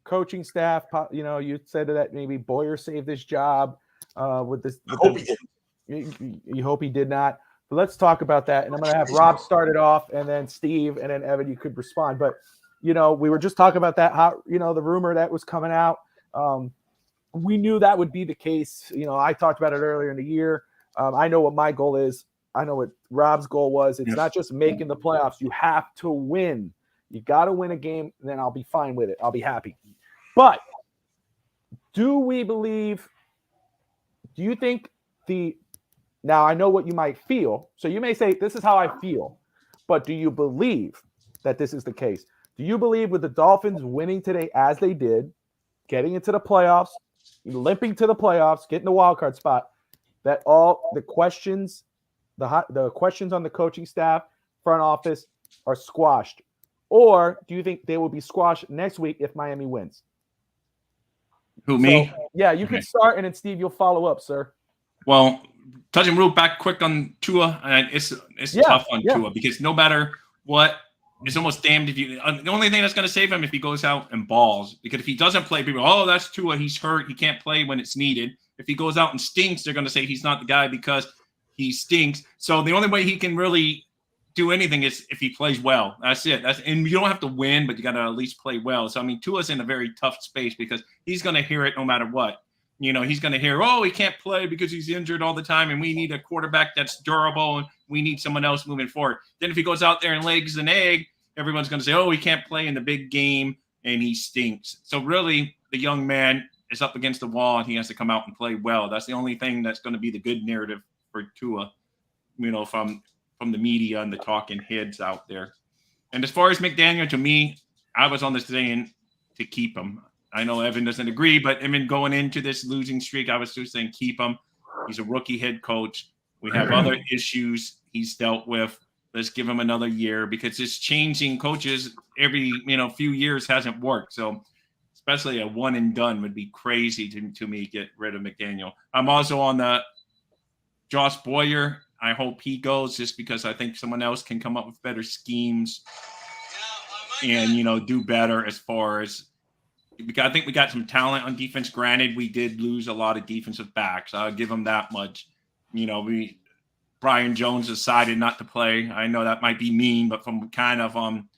coaching staff. You said that maybe Boyer saved his job with this. I hope he did. You hope he did not. But let's talk about that. And I'm going to have Rob start it off, and then Steve, and then Evan, you could respond. But, we were just talking about that, how, the rumor that was coming out. We knew that would be the case. I talked about it earlier in the year. I know what my goal is. I know what Rob's goal was. It's not just making the playoffs. You have to win. You got to win a game, and then I'll be fine with it. I'll be happy. But do you think Now I know what you might feel. So you may say, this is how I feel. But do you believe that this is the case? Do you believe with the Dolphins winning today as they did, getting into the playoffs, limping to the playoffs, getting the wild card spot, that all the questions, the questions on the coaching staff, front office are squashed? Or do you think they will be squashed next week if Miami wins? Who, me? So, yeah, you can start, and then Steve, you'll follow up, sir. Well, touching real back quick on Tua, and it's tough on Tua because no matter what, it's almost damned if you. The only thing that's going to save him if he goes out and balls, because if he doesn't play, people, oh, that's Tua, he's hurt, he can't play when it's needed. If he goes out and stinks, they're going to say he's not the guy because he stinks. So the only way he can really do anything is if he plays well. That's it. And you don't have to win, but you got to at least play well. So I mean, Tua's in a very tough space because he's going to hear it no matter what. You know, he's going to hear, oh, he can't play because he's injured all the time, and we need a quarterback that's durable, and we need someone else moving forward. Then if he goes out there and lays an egg, everyone's going to say, oh, he can't play in the big game, and he stinks. So really, the young man is up against the wall, and he has to come out and play well. That's the only thing that's going to be the good narrative for Tua, you know, from the media and the talking heads out there. And as far as McDaniel, to me, I was on this saying to keep him. I know Evan doesn't agree, but Evan going into this losing streak, I was still saying keep him. He's a rookie head coach. We have other issues he's dealt with. Let's give him another year because this changing coaches every few years hasn't worked. So especially a one and done would be crazy to me get rid of McDaniel. I'm also on the Josh Boyer. I hope he goes just because I think someone else can come up with better schemes and do better as far as. I think we got some talent on defense. Granted, we did lose a lot of defensive backs. I'll give them that much. Brian Jones decided not to play. I know that might be mean, but from kind of when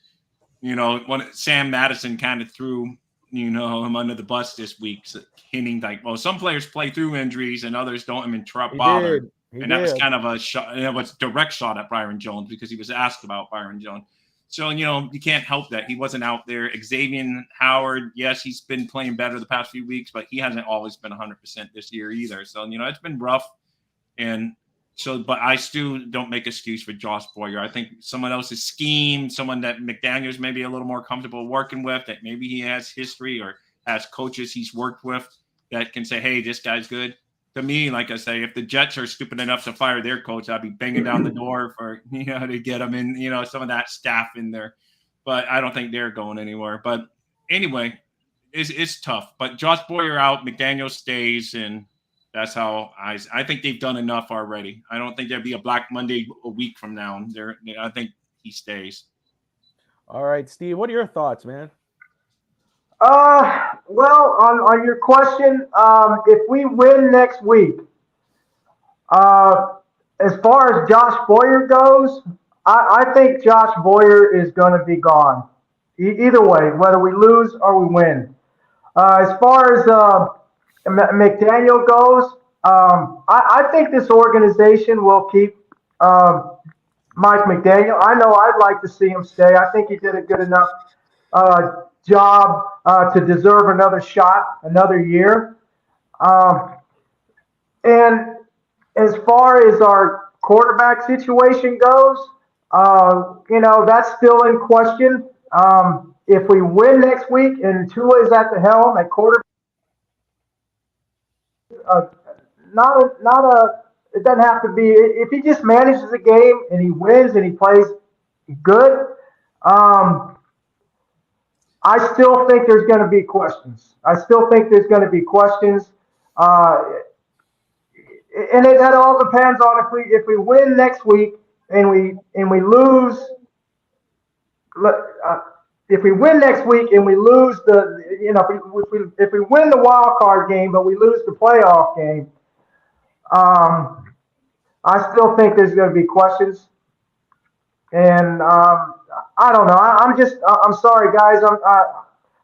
Sam Madison kind of threw him under the bus this week, hinting like, well, some players play through injuries and others don't even bother. And that was kind of a shot. It was a direct shot at Byron Jones because he was asked about Byron Jones. So, you can't help that. He wasn't out there. Xavier Howard, yes, he's been playing better the past few weeks, but he hasn't always been 100% this year either. So, it's been rough. And so, but I still don't make excuse for Josh Boyer. I think someone else's scheme, someone that McDaniel's maybe a little more comfortable working with, that maybe he has history or has coaches he's worked with that can say, hey, this guy's good. To me, like I say, if the Jets are stupid enough to fire their coach, I'd be banging down the door for, to get them in, some of that staff in there. But I don't think they're going anywhere. But anyway, it's tough. But Josh Boyer out, McDaniel stays, and that's how I think they've done enough already. I don't think there'd be a Black Monday a week from now. I think he stays. All right, Steve, what are your thoughts, man? Well, on your question, if we win next week, as far as Josh Boyer goes, I think Josh Boyer is going to be gone. Either way, whether we lose or we win. As far as McDaniel goes, I think this organization will keep Mike McDaniel. I know I'd like to see him stay. I think he did a good enough job to deserve another shot, another year. And as far as our quarterback situation goes, that's still in question. If we win next week and Tua is at the helm at quarterback, it doesn't have to be. If he just manages the game and he wins and he plays good, I still think there's going to be questions. And that all depends on if we win next week and we lose. If we win next week and we lose if we win the wild card game but we lose the playoff game, I still think there's going to be questions. And I don't know. I'm sorry, guys.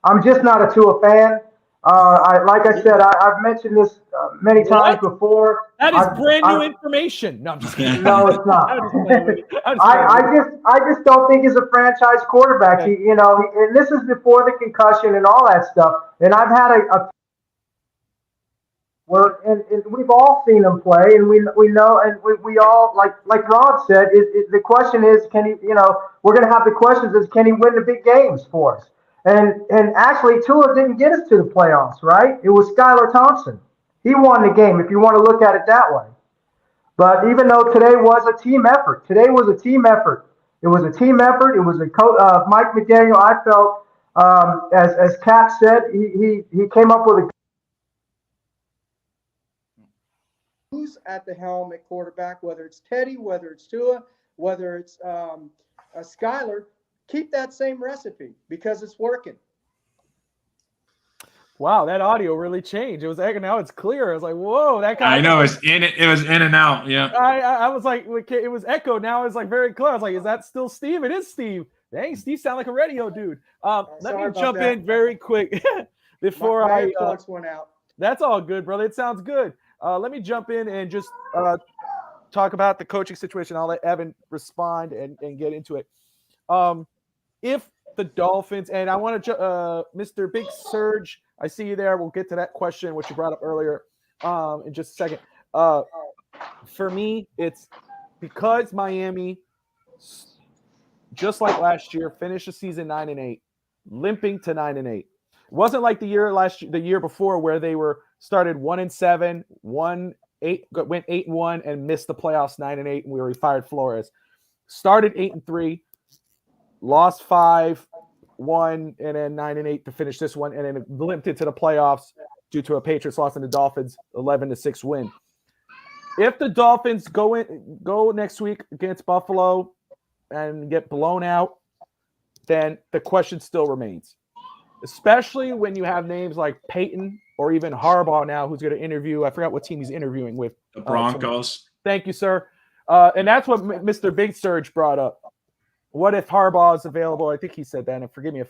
I'm just not a Tua fan. Like I said, I've mentioned this many times before. That is brand new information. No, I'm just kidding. No, it's not. I just don't think he's a franchise quarterback. Okay. And this is before the concussion and all that stuff. And I've had and we've all seen him play, and we know, and we all like Rob said. The question is, can he? We're going to have the questions: is can he win the big games for us? And actually, Tua didn't get us to the playoffs, right? It was Skylar Thompson. He won the game, if you want to look at it that way. But even though today was a team effort, It was a team effort. It was a Mike McDaniel. I felt, as Cap said, he came up with a. Who's at the helm at quarterback, whether it's Teddy, whether it's Tua, whether it's Skyler, keep that same recipe because it's working. Wow, that audio really changed. It was now it's clear. I was like, whoa, that guy. I know it was in and out. Yeah. I was like, it was echo. Now it's like very clear. I was like, is that still Steve? It is Steve. Dang, Steve sound like a radio dude. Let me jump in very quick before my plugs went out. That's all good, brother. It sounds good. Let me jump in and just talk about the coaching situation. I'll let Evan respond and get into it. If the Dolphins, and I want to, Mr. Big Surge, I see you there. We'll get to that question, which you brought up earlier in just a second. For me, it's because Miami, just like last year, finished the season 9-8, limping to 9-8. It wasn't like the year before where they started 1-7, went 8-1, and missed the playoffs 9-8, and we fired Flores. Started 8-3, lost 5-1, and then 9-8 to finish this one, and then limped into the playoffs due to a Patriots loss in the Dolphins 11-6 win. If the Dolphins go next week against Buffalo and get blown out, then the question still remains. Especially when you have names like Peyton or even Harbaugh now, who's going to interview. I forgot what team he's interviewing with. The Broncos. Thank you, sir. And that's what Mr. Big Surge brought up. What if Harbaugh is available? I think he said that. And forgive me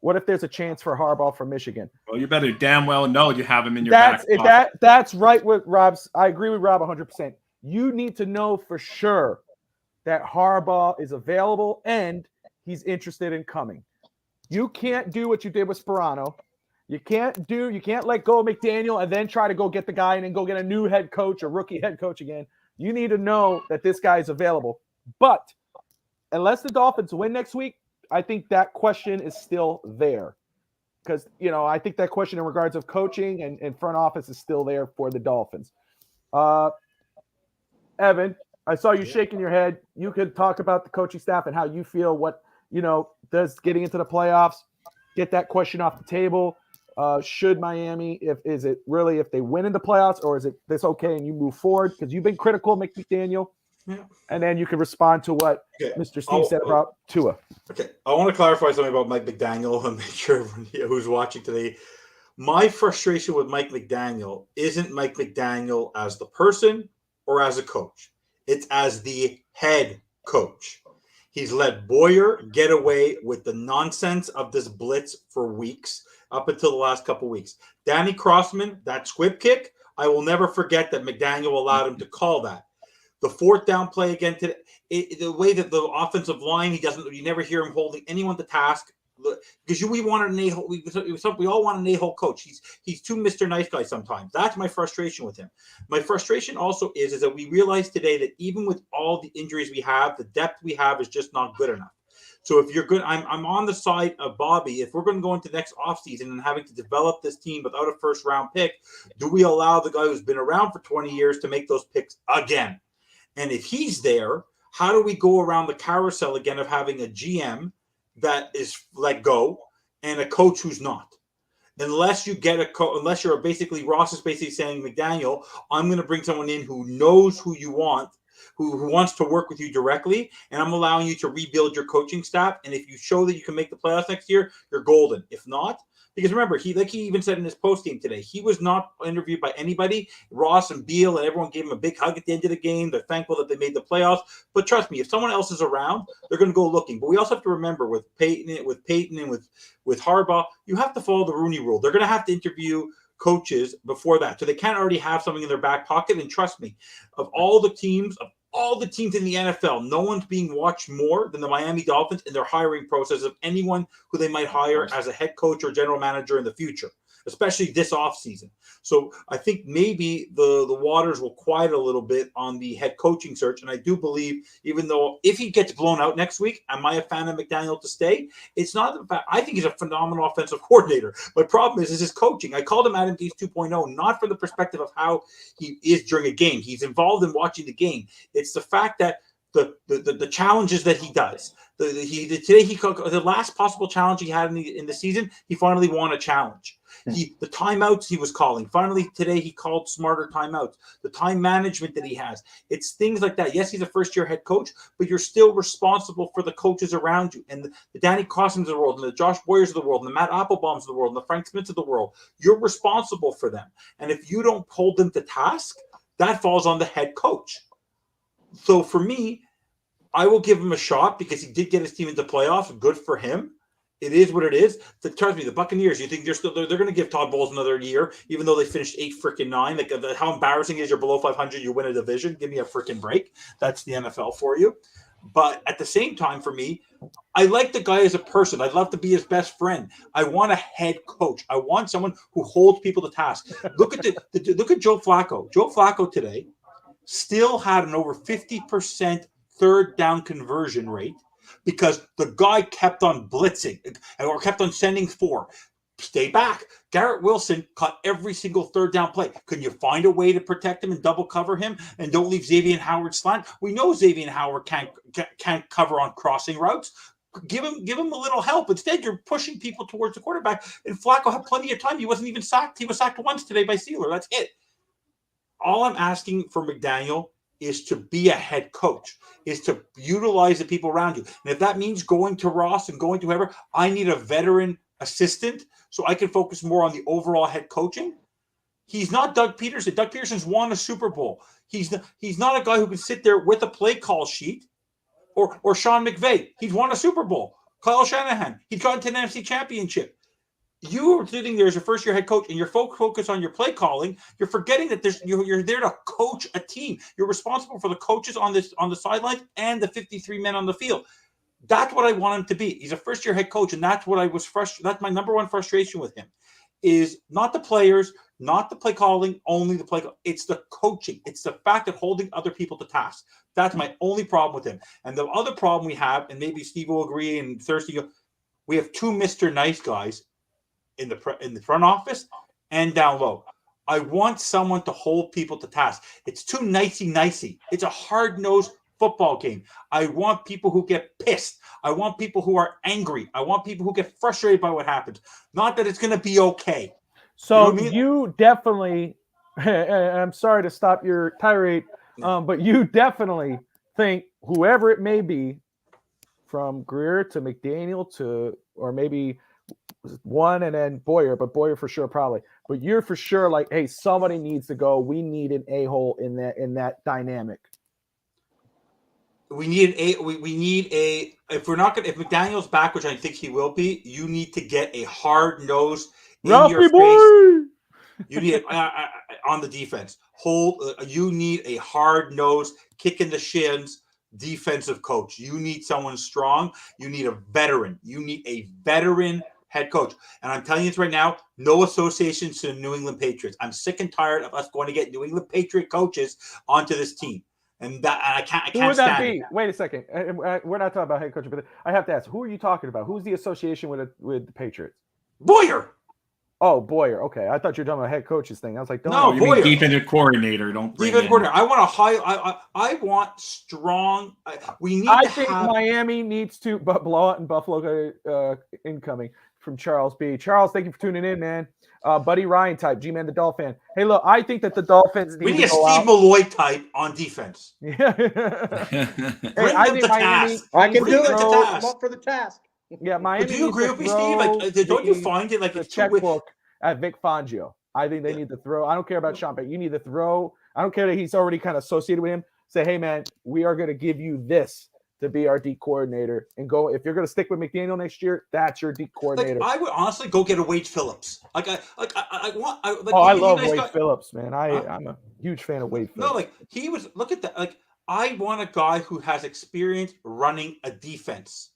what if there's a chance for Harbaugh from Michigan? Well, you better damn well know you have him in your back pocket. That's right with Rob's. I agree with Rob 100%. You need to know for sure that Harbaugh is available and he's interested in coming. You can't do what you did with Sperano. You can't let go of McDaniel and then try to go get the guy and then go get a new head coach, a rookie head coach again. You need to know that this guy is available. But unless the Dolphins win next week, I think that question is still there. Because, I think that question in regards of coaching and front office is still there for the Dolphins. Evan, I saw you shaking your head. You could talk about the coaching staff and how you feel does getting into the playoffs, get that question off the table. Should Miami, if they win in the playoffs, or is it this okay and you move forward? Because you've been critical of McDaniel. Yeah. And then you can respond to what Mr. Steve said about Tua. Okay. I want to clarify something about Mike McDaniel and make sure everyone who's watching today. My frustration with Mike McDaniel isn't Mike McDaniel as the person or as a coach. It's as the head coach. He's let Boyer get away with the nonsense of this blitz for weeks, up until the last couple weeks. Danny Crossman, that squib kick, I will never forget that McDaniel allowed him to call that. The fourth down play again today, the way that the offensive line, you never hear him holding anyone to task. Because we want an a-hole. We all want an a-hole coach. He's too Mr. Nice Guy sometimes. That's my frustration with him. My frustration also is that we realize today that even with all the injuries we have, the depth we have is just not good enough. So if you're good, I'm on the side of Bobby. If we're going to go into next offseason and having to develop this team without a first-round pick, do we allow the guy who's been around for 20 years to make those picks again? And if he's there, how do we go around the carousel again of having a GM that is let go and a coach who's not? Unless you get unless you're basically, Ross is basically saying, McDaniel, I'm going to bring someone in who knows who you want, who wants to work with you directly, and I'm allowing you to rebuild your coaching staff. And if you show that you can make the playoffs next year, you're golden. If not, because remember, he even said in his post game today, he was not interviewed by anybody. Ross and Beal and everyone gave him a big hug at the end of the game. They're thankful that they made the playoffs. But trust me, if someone else is around, they're going to go looking. But we also have to remember with Peyton and with Harbaugh, you have to follow the Rooney Rule. They're going to have to interview coaches before that, so they can't already have something in their back pocket. And trust me, of all the teams in the NFL, no one's being watched more than the Miami Dolphins in their hiring process of anyone who they might hire as a head coach or general manager in the future. especially this offseason. So I think maybe the waters will quiet a little bit on the head coaching search. And I do believe, even though if he gets blown out next week, am I a fan of McDaniel to stay? It's not the fact. I think he's a phenomenal offensive coordinator. My problem is his coaching. I called him Adam Gase 2.0, not from the perspective of how he is during a game. He's involved in watching the game. It's the fact that the challenges that he does. The last possible challenge he had in the season, he finally won a challenge. The timeouts he was calling. Finally, today he called smarter timeouts. The time management that he has. It's things like that. Yes, he's a first-year head coach, but you're still responsible for the coaches around you. And the Danny Cossins of the world, and the Josh Boyers of the world, and the Matt Applebaums of the world, and the Frank Smiths of the world. You're responsible for them. And if you don't hold them to task, that falls on the head coach. So for me, I will give him a shot because he did get his team into playoffs. Good for him. It is what it is. Trust me, the Buccaneers, you think they're going to give Todd Bowles another year, even though they finished 8-9. Like, how embarrassing is you're below 500, you win a division? Give me a freaking break. That's the NFL for you. But at the same time, for me, I like the guy as a person. I'd love to be his best friend. I want a head coach. I want someone who holds people to task. Look at look at Joe Flacco. Joe Flacco today still had an over 50% third down conversion rate because the guy kept on blitzing or kept on sending four. Stay back. Garrett Wilson caught every single third down play. Can you find a way to protect him and double cover him and don't leave Xavier Howard slant? We know Xavier Howard can't cover on crossing routes. Give him a little help. Instead, you're pushing people towards the quarterback. And Flacco had plenty of time. He wasn't even sacked. He was sacked once today by Sealer. That's it. All I'm asking for McDaniel is to be a head coach, is to utilize the people around you. And if that means going to Ross and going to whoever, I need a veteran assistant so I can focus more on the overall head coaching. He's not Doug Peterson. Doug Peterson's won a Super Bowl. He's not a guy who can sit there with a play call sheet or Sean McVay. He's won a Super Bowl. Kyle Shanahan. He's gotten to an NFC championship. You are sitting there as your first-year head coach, and you're focused on your play calling. You're forgetting that you're there to coach a team. You're responsible for the coaches on the sidelines and the 53 men on the field. That's what I want him to be. He's a first-year head coach, and that's what I was frustrated. That's my number one frustration with him, is not the players, not the play calling, only the play. It's the coaching. It's the fact that holding other people to task. That's my only problem with him. And the other problem we have, and maybe Steve will agree, and Thursday, we have two Mr. Nice guys in the front office and down low. I want someone to hold people to task. It's too nicey. It's a hard-nosed football game. I want people who get pissed. I want people who are angry. I want people who get frustrated by what happens. Not that it's going to be okay. So you know you definitely, and I'm sorry to stop your tirade, but you definitely think whoever it may be, from Greer to McDaniel to, or maybe one and then Boyer, but Boyer for sure probably. But you're for sure like, hey, somebody needs to go. We need an a-hole in that dynamic. We need if McDaniel's back, which I think he will be, you need to get a hard nose in your face. You need on the defense. You need a hard nose, kick in the shins defensive coach. You need someone strong. You need a veteran. You need a veteran head coach. And I'm telling you this right now, no association to the New England Patriots. I'm sick and tired of us going to get New England Patriot coaches onto this team. And that I can't Who would that stand be? Wait a second. We're not talking about head coach, but I have to ask, who are you talking about? Who's the association with the Patriots? Boyer. Oh, Boyer. Okay. I thought you were talking about head coaches thing. I was like, no, you Boyer. mean defensive coordinator. Don't bring defensive coordinator. I want I want strong. I think Miami needs to blow out in Buffalo incoming from Charles B. Charles, thank you for tuning in, man. Buddy Ryan type, G-Man the Dolphin. Hey, look, I think that the Dolphins need a Steve Malloy type on defense. Yeah. I think Miami. I can do it. I'm up for the task. Yeah, Miami. But do you agree with me, Steve? Like, don't you find it like the checkbook at Vic Fangio? I think they need to throw. I don't care about Sean, but you need to throw. I don't care that he's already kind of associated with him. Say, hey, man, we are going to give you this to be our D coordinator and go. If you're going to stick with McDaniel next year, that's your D coordinator. Like, I would honestly go get a Wade Phillips. I love Wade Phillips, man. I'm a huge fan of Wade Phillips. No, like he was. Look at that. Like I want a guy who has experience running a defense.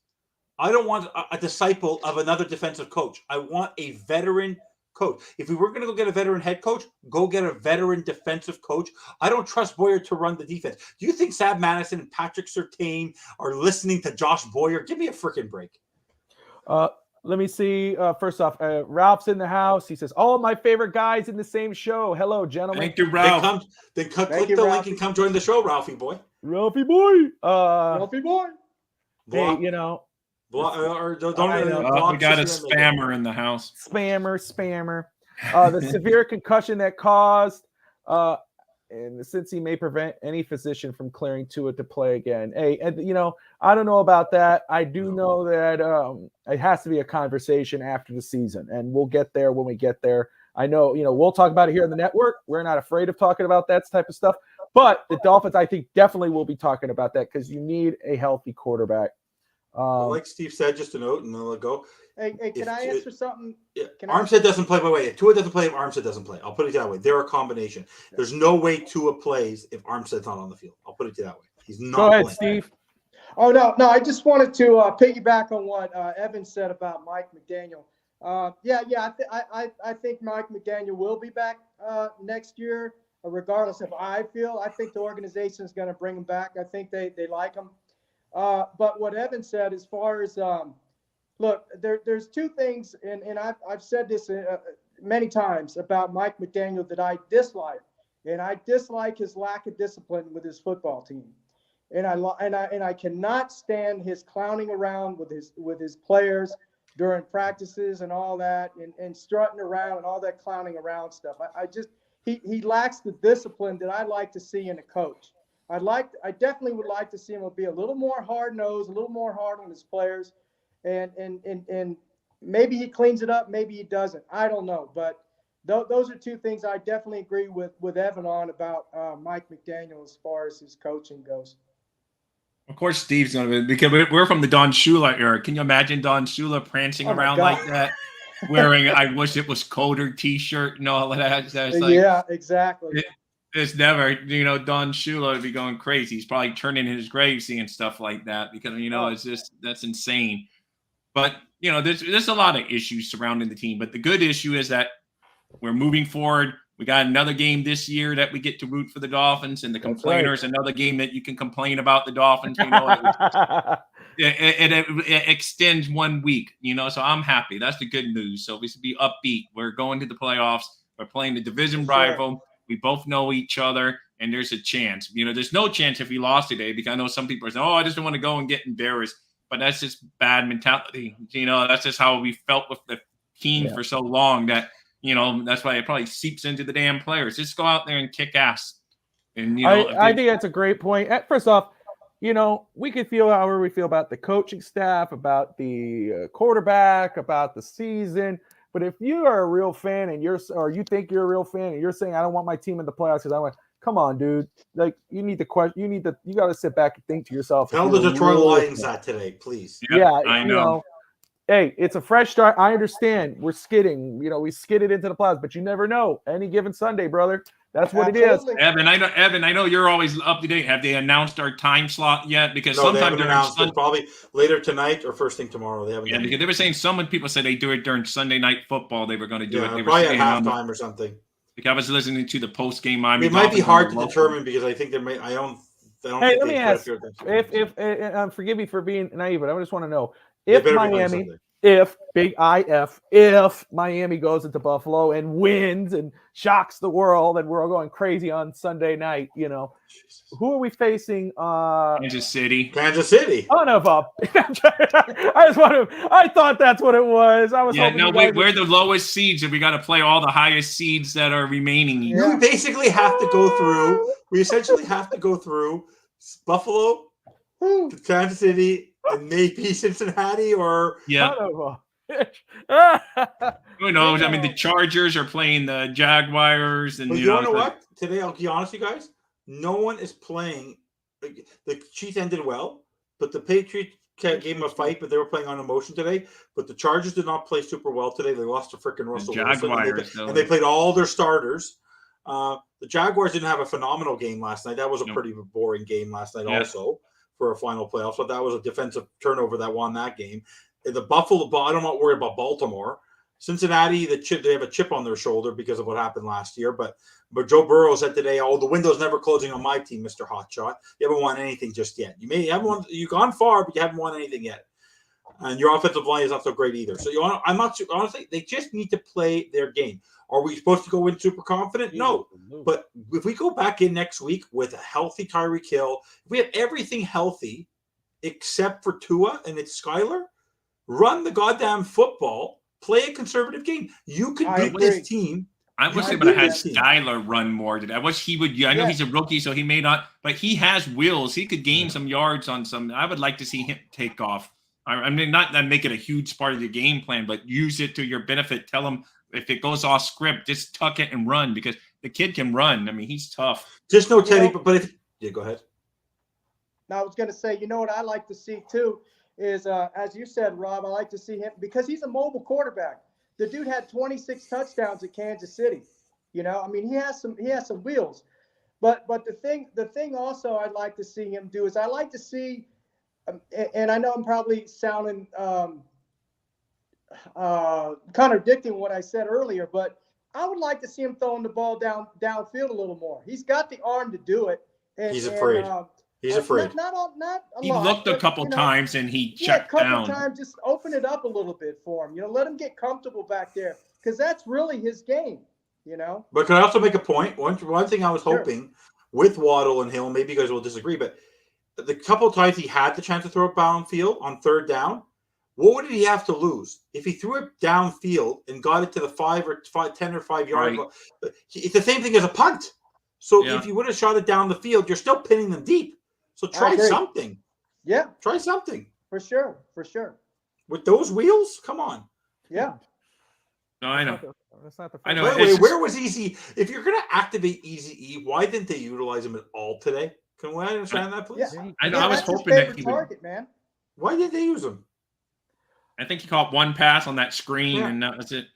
I don't want a disciple of another defensive coach. I want a veteran coach. If we were going to go get a veteran head coach, go get a veteran defensive coach. I don't trust Boyer to run the defense. Do you think Sam Madison and Patrick Surtain are listening to Josh Boyer? Give me a freaking break. Let me see. First off, Ralph's in the house. He says, all of my favorite guys in the same show. Hello, gentlemen. Thank you, Ralph. Then click the link and come join the show, Ralphie boy. Ralphie boy. Ralphie boy. Hey, We got a spammer in the house. Spammer. The severe concussion that caused, and since he may prevent any physician from clearing Tua to play again. Hey, and I don't know about that. I do know that it has to be a conversation after the season, and we'll get there when we get there. I know, we'll talk about it here on the network. We're not afraid of talking about that type of stuff. But the Dolphins, I think, definitely will be talking about that because you need a healthy quarterback. Like Steve said, just a note, and then I'll go. Hey, can I answer something? Yeah. Armstead doesn't play. By the way, if Tua doesn't play, if Armstead doesn't play. I'll put it that way. They're a combination. There's no way Tua plays if Armstead's not on the field. I'll put it that way. He's not. Go ahead, playing. Steve. Oh, no. I just wanted to piggyback on what Evan said about Mike McDaniel. I think Mike McDaniel will be back next year, regardless of how I feel. I think the organization is going to bring him back. I think they like him. But what Evan said, as far as look, there's two things, and I've said this many times about Mike McDaniel that I dislike, and I dislike his lack of discipline with his football team, and I cannot stand his clowning around with his players during practices and all that, and strutting around and all that clowning around stuff. He lacks the discipline that I like to see in a coach. I definitely would like to see him be a little more hard-nosed, a little more hard on his players, and maybe he cleans it up, maybe he doesn't. I don't know, but those are two things I definitely agree with Evan on about Mike McDaniel as far as his coaching goes. Of course, Steve's going to be, because we're from the Don Shula era. Can you imagine Don Shula prancing around like that, wearing "I wish it was colder" T-shirt and all of that? It's like, yeah, exactly. It's never, Don Shula would be going crazy. He's probably turning in his grave seeing stuff like that because, it's just, that's insane. But, there's a lot of issues surrounding the team. But the good issue is that we're moving forward. We got another game this year that we get to root for the Dolphins, and the complainers, another game that you can complain about the Dolphins. It extends 1 week, so I'm happy. That's the good news. So we should be upbeat. We're going to the playoffs. We're playing the division rival. We both know each other, and there's a chance. There's no chance if we lost today because I know some people are saying, I just don't want to go and get embarrassed. But that's just bad mentality. That's just how we felt with the team for so long that, that's why it probably seeps into the damn players. Just go out there and kick ass. And, I think that's a great point. First off, we could feel however we feel about the coaching staff, about the quarterback, about the season. But if you are a real fan and you think you're a real fan and you're saying, I don't want my team in the playoffs because I want, come on, dude. Like you got to sit back and think to yourself. Tell the Detroit Lions that today, please. Yeah, I know. Hey, it's a fresh start. I understand. We're skidding. We skidded into the playoffs, but you never know. Any given Sunday, brother. That's what Absolutely. it is. Evan, I know you're always up to date. Have they announced our time slot yet? Because no, sometimes they haven't announced it. Probably later tonight or first thing tomorrow. They haven't. Because they were saying some people said they do it during Sunday night football. They were going to do it. They probably were at halftime or something. Because I was listening to the post game. It might be hard to determine because I think there may. I don't. Hey, let me ask. If forgive me for being naive, but I just want to know if Miami. If Miami goes into Buffalo and wins and shocks the world and we're all going crazy on Sunday night, who are we facing? Kansas City. Son of a I thought that's what it was. I was we're the lowest seeds and we got to play all the highest seeds that are remaining. Yeah. We basically have to go through. We essentially have to go through Buffalo, Kansas City, and maybe Cincinnati or who knows? I mean, the Chargers are playing the Jaguars, and you know what? Today, I'll be honest, with you guys. No one is playing. The Chiefs ended well, but the Patriots gave them a fight. But they were playing on emotion today. But the Chargers did not play super well today. They lost to freaking Russell Wilson, and they played all their starters. The Jaguars didn't have a phenomenal game last night. That was a pretty boring game last night, also. For a final playoff. So that was a defensive turnover that won that game. The Buffalo, I'm not worried about Baltimore. Cincinnati, they have a chip on their shoulder because of what happened last year. But Joe Burrow said today, the window's never closing on my team, Mr. Hotshot. You haven't won anything just yet. You've gone far, but you haven't won anything yet. And your offensive line is not so great either. So honestly, they just need to play their game. Are we supposed to go in super confident? No. But if we go back in next week with a healthy Tyreek Hill, if we have everything healthy except for Tua and it's Skyler, run the goddamn football, play a conservative game. You could beat this team. I wish they would have had Skyler run more today. I wish he would. I know he's a rookie, so he may not, but he has wheels. He could gain some yards on some. I would like to see him take off. I mean, not make it a huge part of your game plan, but use it to your benefit. Tell him if it goes off script, just tuck it and run because the kid can run. I mean, he's tough. Just no Teddy, but go ahead. Now I was going to say, you know what I like to see too is, as you said, Rob, I like to see him because he's a mobile quarterback. The dude had 26 touchdowns at Kansas City. You know, I mean, he has some wheels. But the thing also I'd like to see him do is I like to see, and I know I'm probably sounding contradicting what I said earlier, but I would like to see him throwing the ball downfield a little more. He's got the arm to do it. And, he's afraid. He's afraid. Not a lot. He looked a couple times and he checked down. A couple times, just open it up a little bit for him. You know, let him get comfortable back there because that's really his game. You know. But can I also make a point? One thing I was hoping with Waddle and Hill, maybe you guys will disagree, but the couple of times he had the chance to throw it downfield on third down, what did he have to lose? If he threw it downfield and got it to the 10 or 5 yard, it's the same thing as a punt. So if you would have shot it down the field, you're still pinning them deep. So try something. Yeah. Try something. For sure. With those wheels? Come on. Yeah. No, I know. That's not the I know. By the way, where was Easy? If you're going to activate Easy, why didn't they utilize him at all today? Can we understand that, please? Yeah. I know. I was that's his hoping that favorite he target, would. man. Why did they use him? I think he caught one pass on that screen, and that was it.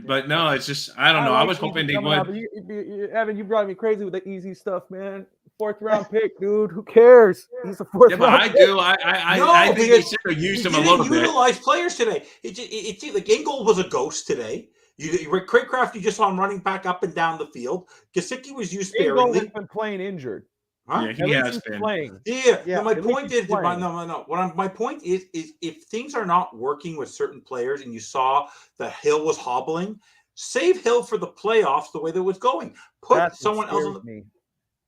But no, it's just I don't know. I was hoping they would. Evan, you brought me crazy with the easy stuff, man. 4th round pick, dude. Who cares? He's a 4th round. But I do. I think they should have used him a little bit. Utilize players today. It's like Ingold was a ghost today. Craycraft, you just saw him running back up and down the field. Gesicki was used sparingly. Ingold has been playing injured. Huh? Yeah, he has been playing. Yeah. My point is, my point is if things are not working with certain players, and you saw that Hill was hobbling, save Hill for the playoffs the way that it was going. Put someone else on the.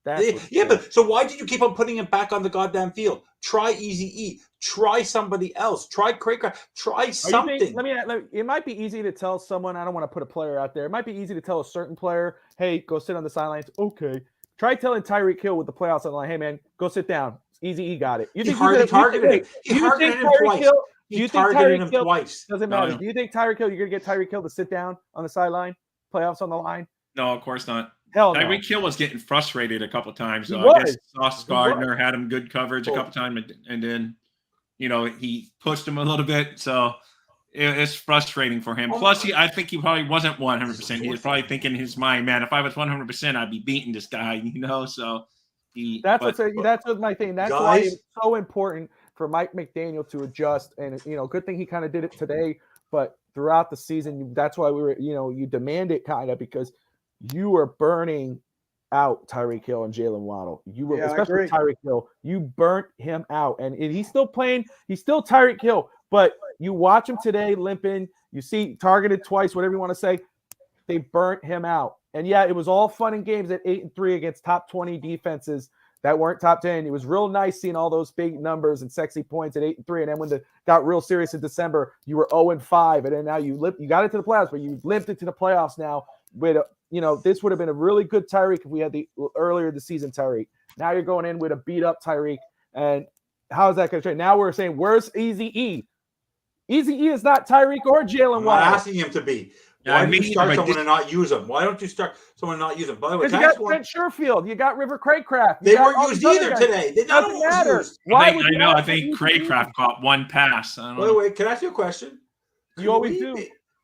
But so why did you keep on putting him back on the goddamn field? Try Easy E. Try somebody else. Try Craycraft. Try something. It might be easy to tell someone. I don't want to put a player out there. It might be easy to tell a certain player, "Hey, go sit on the sidelines." Okay. Try telling Tyreek Hill with the playoffs on the line, "Hey man, go sit down. Easy E got it." He targeted him twice. He targeted him twice. Doesn't matter. Do you think Tyreek Hill? You're gonna get Tyreek Hill to sit down on the sideline? Playoffs on the line? No, of course not. Hell no. Tyreek Hill was getting frustrated a couple times. So I guess Sauce Gardner had him good coverage a couple times, and then he pushed him a little bit. So it's frustrating for him. Plus, I think he probably wasn't 100%. He was probably thinking in his mind, "Man, if I was 100%, I'd be beating this guy." So that's my thing. That's why it's so important for Mike McDaniel to adjust. And good thing he kind of did it today. But throughout the season, that's why we were, you demand it kind of because you were burning out Tyreek Hill and Jalen Waddle. You were, especially Tyreek Hill, you burnt him out. And he's still playing. He's still Tyreek Hill. But you watch him today limping. You see targeted twice, whatever you want to say. They burnt him out. And yeah, it was all fun and games at 8-3 against top 20 defenses that weren't top 10. It was real nice seeing all those big numbers and sexy points at 8-3. And then when it got real serious in December, you were 0-5. And then now you got into the playoffs, but you limped into the playoffs now with this would have been a really good Tyreek if we had the earlier the season Tyreek. Now you're going in with a beat up Tyreek. And how is that going to change? Now we're saying, where's Easy E? Easy E is not Tyreek or Jalen Waddle. I'm not asking him to be. Why don't you start someone and not use them? Why don't you start someone and not use them? By the way, you got Trent Sherfield. You got River Craycraft. They weren't used either today. They doesn't matter. I think Craycraft caught one pass. By the way, can I ask you a question? You always do.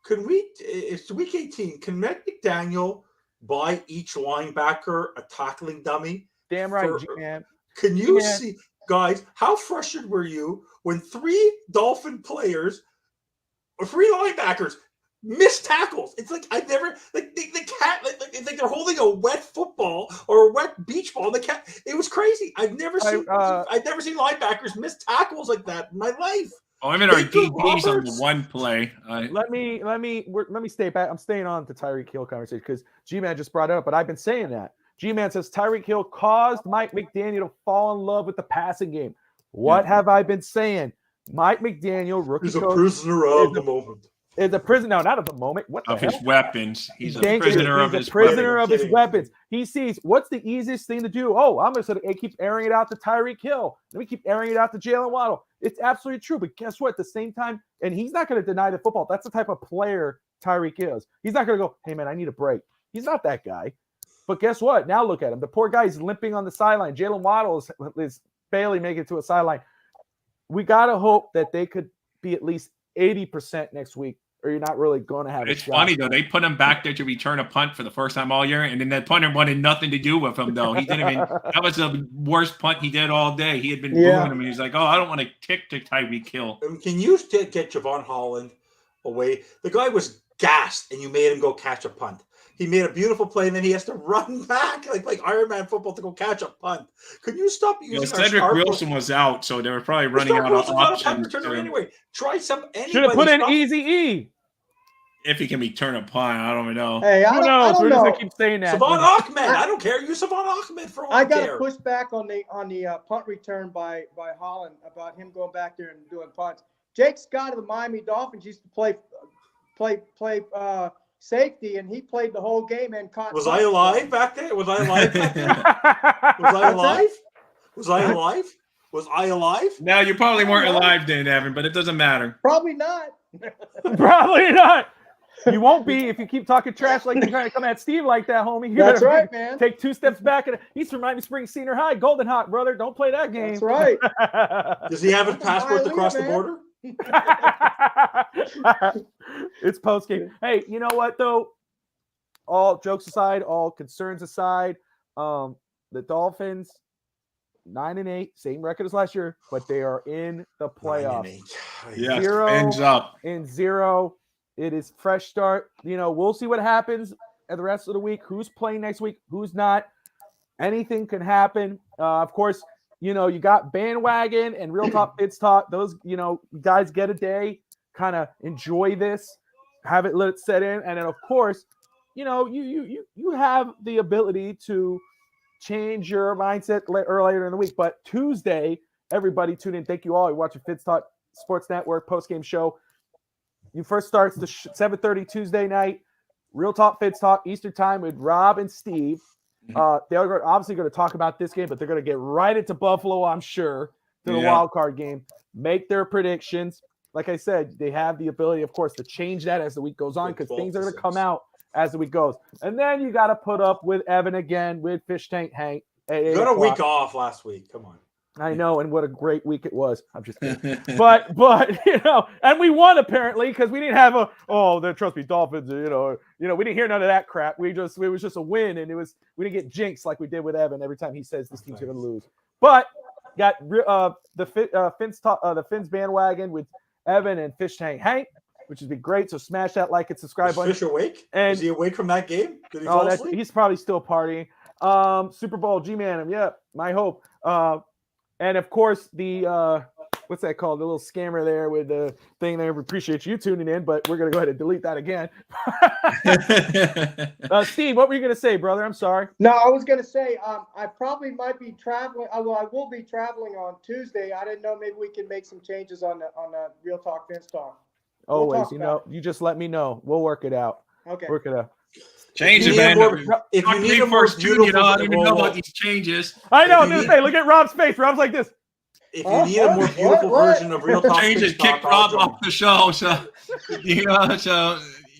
It's week 18. Can Matt McDaniel buy each linebacker a tackling dummy? Damn right, man. Can you see, guys, how frustrated were you when 3 Dolphin players or 3 linebackers Missed tackles. It's like I never like the cat like they're holding a wet football or a wet beach ball. The cat. It was crazy. I've never seen linebackers miss tackles like that in my life. Oh, I mean, our DBs on the one play. Let me stay back. I'm staying on the Tyreek Hill conversation because G-Man just brought it up, but I've been saying that. G-Man says Tyreek Hill caused Mike McDaniel to fall in love with the passing game. What have I been saying? Mike McDaniel, rookie He's coach, a prisoner of the moment. Is a prisoner, no, not of the moment. What the of hell? his weapons. He's a prisoner prisoner of his weapons. He sees what's the easiest thing to do. Oh, I'm just going to keep airing it out to Tyreek Hill. Let me keep airing it out to Jalen Waddle. It's absolutely true. But guess what? At the same time, and he's not going to deny the football. That's the type of player Tyreek is. He's not going to go, hey, man, I need a break. He's not that guy. But guess what? Now look at him. The poor guy is limping on the sideline. Jalen Waddle is barely making it to a sideline. We got to hope that they could be at least 80% next week, or you're not really going to have It's a shot. funny, though. They put him back there to return a punt for the first time all year, and then that punter wanted nothing to do with him, though. He didn't even – that was the worst punt he did all day. He had been booing him, and he's like, I don't want to kick to Tyreek Hill. Can you get Javon Holland away? The guy was gassed, and you made him go catch a punt. He made a beautiful play, and then he has to run back like Iron Man football to go catch a punt. Could you stop using Cedric Wilson was out, so they were probably running out of options. Anyway, try some. Should have put in Easy E. If he can return a punt, I don't know. Hey, Who knows? We're just gonna keep saying that. Savon Ahmed, I don't care. Use Savon Ahmed for all I got to push back on the punt return by Holland about him going back there and doing punts. Jake Scott of the Miami Dolphins used to play safety, and he played the whole game and caught. Was I alive back there? Was I alive back there? Was I alive? Was I alive? Was I alive? No, you probably weren't alive then, Evan, but it doesn't matter. Probably not. Probably not. You won't be if you keep talking trash like you're trying to come at Steve like that, homie. That's right, man. Take 2 steps back. He's from Miami Springs Senior High, Golden Hawk, brother. Don't play that game. That's right. Does he have a passport to cross the border? It's post game. Hey, you know what though? All jokes aside, all concerns aside, the Dolphins 9-8, same record as last year, but they are in the playoffs. Yeah, 0-0. It is fresh start. You know, we'll see what happens at the rest of the week. Who's playing next week? Who's not? Anything can happen. Of course, you know, you got bandwagon and real talk, it's talk. Those, you know, guys get a day, kind of enjoy this, have it let it set in, and then of course, you know, you have the ability to change your mindset later in the week. But Tuesday, everybody tune in. Thank you all. You're watching Fitz Talk Sports Network post-game show. You first starts the 7:30 Tuesday night. Real Talk Fitz Talk Eastern Time with Rob and Steve. They're obviously going to talk about this game, but they're going to get right into Buffalo, I'm sure, to the wild card game, make their predictions. Like I said, they have the ability, of course, to change that as the week goes on because things are going to come out as the week goes. And then you got to put up with Evan again with Fish Tank Hank. You got a week off last week. Come on. I know, and what a great week it was. I'm just kidding. but you know, and we won apparently because we didn't have trust me, Dolphins, you know, we didn't hear none of that crap. It was just a win, and we didn't get jinxed like we did with Evan every time he says this team's going to lose. But got the Fins bandwagon with Evan and Fish Tank Hank, which has been great. So smash that like and subscribe button. Is Fish awake? And is he awake from that game? Did he fall asleep? He's probably still partying. Super Bowl G-Man, yeah, my hope. And of course, the what's that called? The little scammer there with the thing there. We appreciate you tuning in, but we're gonna go ahead and delete that again. Steve, what were you gonna say, brother? I'm sorry. No, I was gonna say I probably might be traveling. I will be traveling on Tuesday. I didn't know maybe we can make some changes on the Real Talk Vince Talk. Always, you just let me know. We'll work it out. Okay. Work it out. Change it, man. If you need a more beautiful, I don't even know about these changes. I know. Look at Rob's face. Rob's like this. If you need a more beautiful version of Real Talk, changes kick Rob off the show. So don't do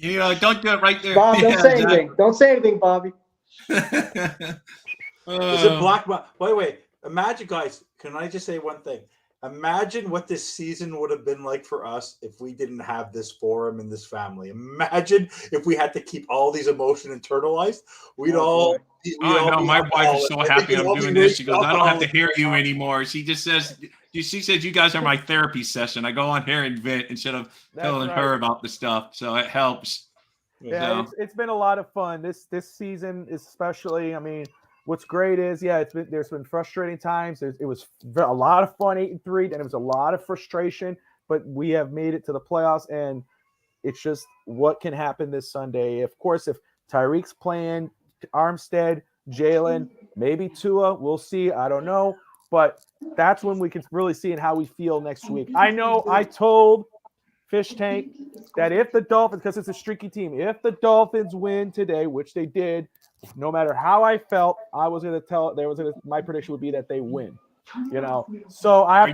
it right there. Bob, don't say anything. Don't say anything, Bobby. Is it black? By the way, imagine, guys. Can I just say one thing? Imagine what this season would have been like for us if we didn't have this forum and this family. Imagine if we had to keep all these emotions internalized. We'd all be My wife is so happy we'd I'm all be doing this. She goes, I don't have to alcoholics. hear you anymore. She just says, she says, you guys are my therapy session. I go on here and vent instead of telling her about the stuff. So it helps. Yeah, it's been a lot of fun. This season especially. I mean, what's great is, there's been frustrating times. It was a lot of fun 8-3, and it was a lot of frustration, but we have made it to the playoffs, and it's just what can happen this Sunday. Of course, if Tyreek's playing, Armstead, Jalen, maybe Tua, we'll see. I don't know, but that's when we can really see how we feel next week. I know I told Fish Tank that if the Dolphins, because it's a streaky team, if the Dolphins win today, which they did, no matter how I felt, I was going to tell. My prediction would be that they win. So I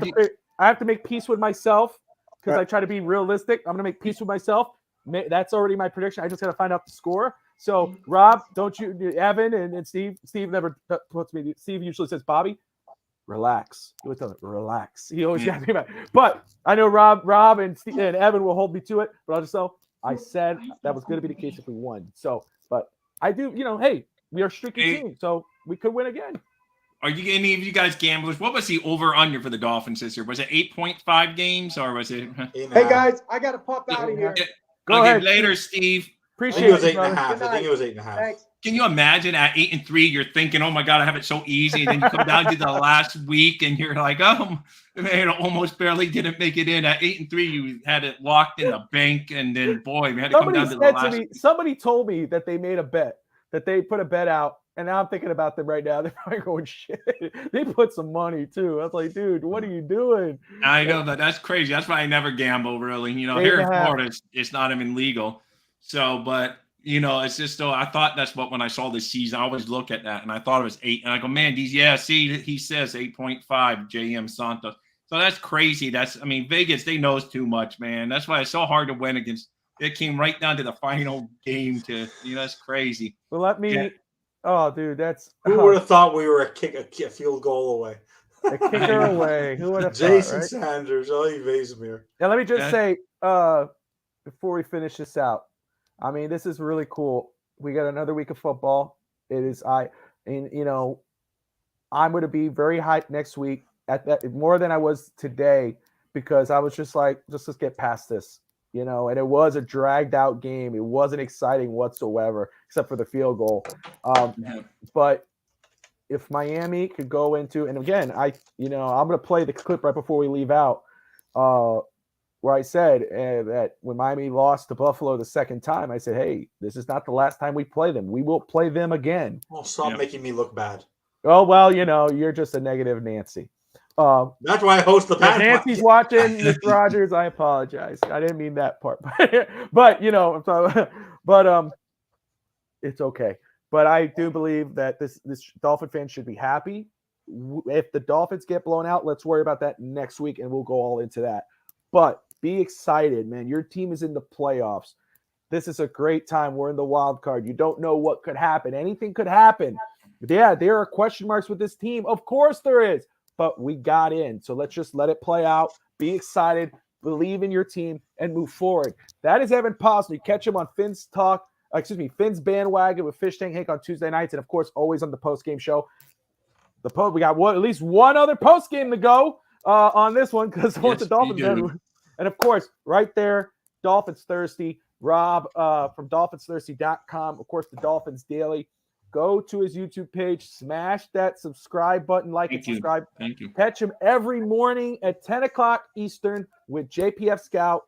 have to make peace with myself because I try to be realistic. I'm going to make peace with myself. That's already my prediction. I just got to find out the score. So Rob, don't you, Evan and Steve never puts me. Steve usually says, Bobby, relax. He always tells me, relax. He always got me about it. But I know Rob and Evan will hold me to it. But I'll just know I said that was going to be the case if we won. So, but I do, hey, we are a streaky team, so we could win again. Are you any of you guys gamblers? What was the over/under for the Dolphins this year? Was it 8.5 games or was it? Hey guys, I got to pop out of here. Go ahead later, Steve. Appreciate it. I think it was 8.5. Thanks. Can you imagine at 8-3, you're thinking, oh my God, I have it so easy. And then you come down to the last week and you're like, oh, man, almost barely didn't make it in. At 8-3, you had it locked in the bank. And then, boy, we had to come down to the last week. Somebody told me that they made a bet, that they put a bet out. And now I'm thinking about them right now. They're probably going, shit. They put some money, too. I was like, dude, what are you doing? I know that's crazy. That's why I never gamble, really. Here in Florida, it's not even legal. So, but, it's just so I thought that's what when I saw this season, I always look at that and I thought it was 8. And I go, man, he says 8.5 JM Santos. So that's crazy. Vegas, they know too much, man. That's why it's so hard to win against. It came right down to the final game that's crazy. Well, let me. Yeah. Oh, dude, who would have thought we were a field goal away? A kicker away. Who would have Jason thought, right? Sanders, Ollie Vasemir. Now, let me just say, before we finish this out, this is really cool. We got another week of football. I'm going to be very hyped next week at that more than I was today because I was just like, let's get past this. And it was a dragged out game. It wasn't exciting whatsoever, except for the field goal. But if Miami could go into, and again, I'm going to play the clip right before we leave out, where I said that when Miami lost to Buffalo the second time, I said, hey, this is not the last time we play them. We will play them again. Oh, stop making me look bad. Oh, well, you're just a negative Nancy. That's why I host the bad. Nancy's watching, Miss Rogers. I apologize. I didn't mean that part, but it's okay. But I do believe that this Dolphin fan should be happy. If the Dolphins get blown out, let's worry about that next week, and we'll go all into that. But be excited, man. Your team is in the playoffs. This is a great time. We're in the wild card. You don't know what could happen. Anything could happen. Yeah, there are question marks with this team. Of course there is. But we got in. So let's just let it play out. Be excited. Believe in your team and move forward. That is Evan Posner. You catch him on Finn's Bandwagon with Fish Tank Hank on Tuesday nights. And, of course, always on the post-game show. We got at least one other post-game to go on this one because once the Dolphins end. And, of course, right there, Dolphins Thirsty. Rob from DolphinsThirsty.com. Of course, the Dolphins Daily. Go to his YouTube page, smash that subscribe button, subscribe. Thank you. Catch him every morning at 10 o'clock Eastern with JPF Scout.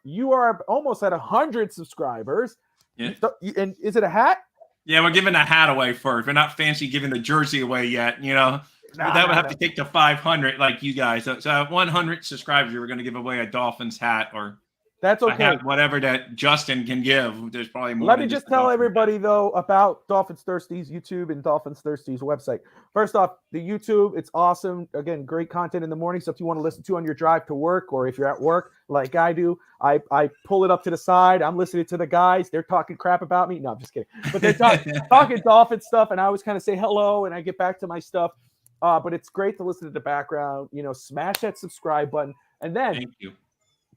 You are almost at 100 subscribers. Yeah. And is it a hat? Yeah, we're giving a hat away first. We're not fancy giving the jersey away yet, that would have to take to 500 like you guys. So at 100 subscribers, we're going to give away a Dolphins hat or that's okay. Whatever that Justin can give. There's probably more. Let me just tell everybody, though, about Dolphins Thirsty's YouTube and Dolphins Thirsty's website. First off, the YouTube, it's awesome. Again, great content in the morning. So if you want to listen to on your drive to work or if you're at work like I do, I pull it up to the side. I'm listening to the guys. They're talking crap about me. No, I'm just kidding. But they're talking Dolphin stuff, and I always kind of say hello, and I get back to my stuff. but it's great to listen to the background. Smash that subscribe button, and then Thank you.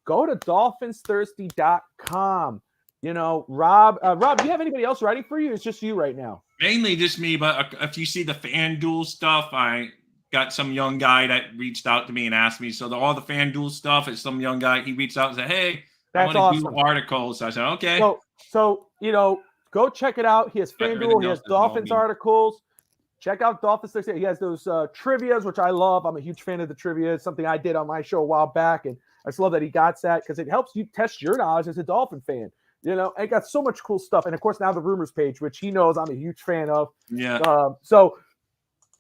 go to DolphinsThirsty.com. Rob, do you have anybody else writing for you? It's just you right now. Mainly just me, but if you see the FanDuel stuff, I got some young guy that reached out to me and asked me. So all the FanDuel stuff is some young guy. He reached out and said, "Hey, I want to do articles." So I said, "Okay." So go check it out. He has FanDuel. He has Dolphins articles. Check out Dolphins Thursday. He has those trivias, which I love. I'm a huge fan of the trivia. It's something I did on my show a while back, and I just love that he got that because it helps you test your knowledge as a Dolphin fan. And got so much cool stuff. And of course, now the rumors page, which he knows I'm a huge fan of. Yeah. So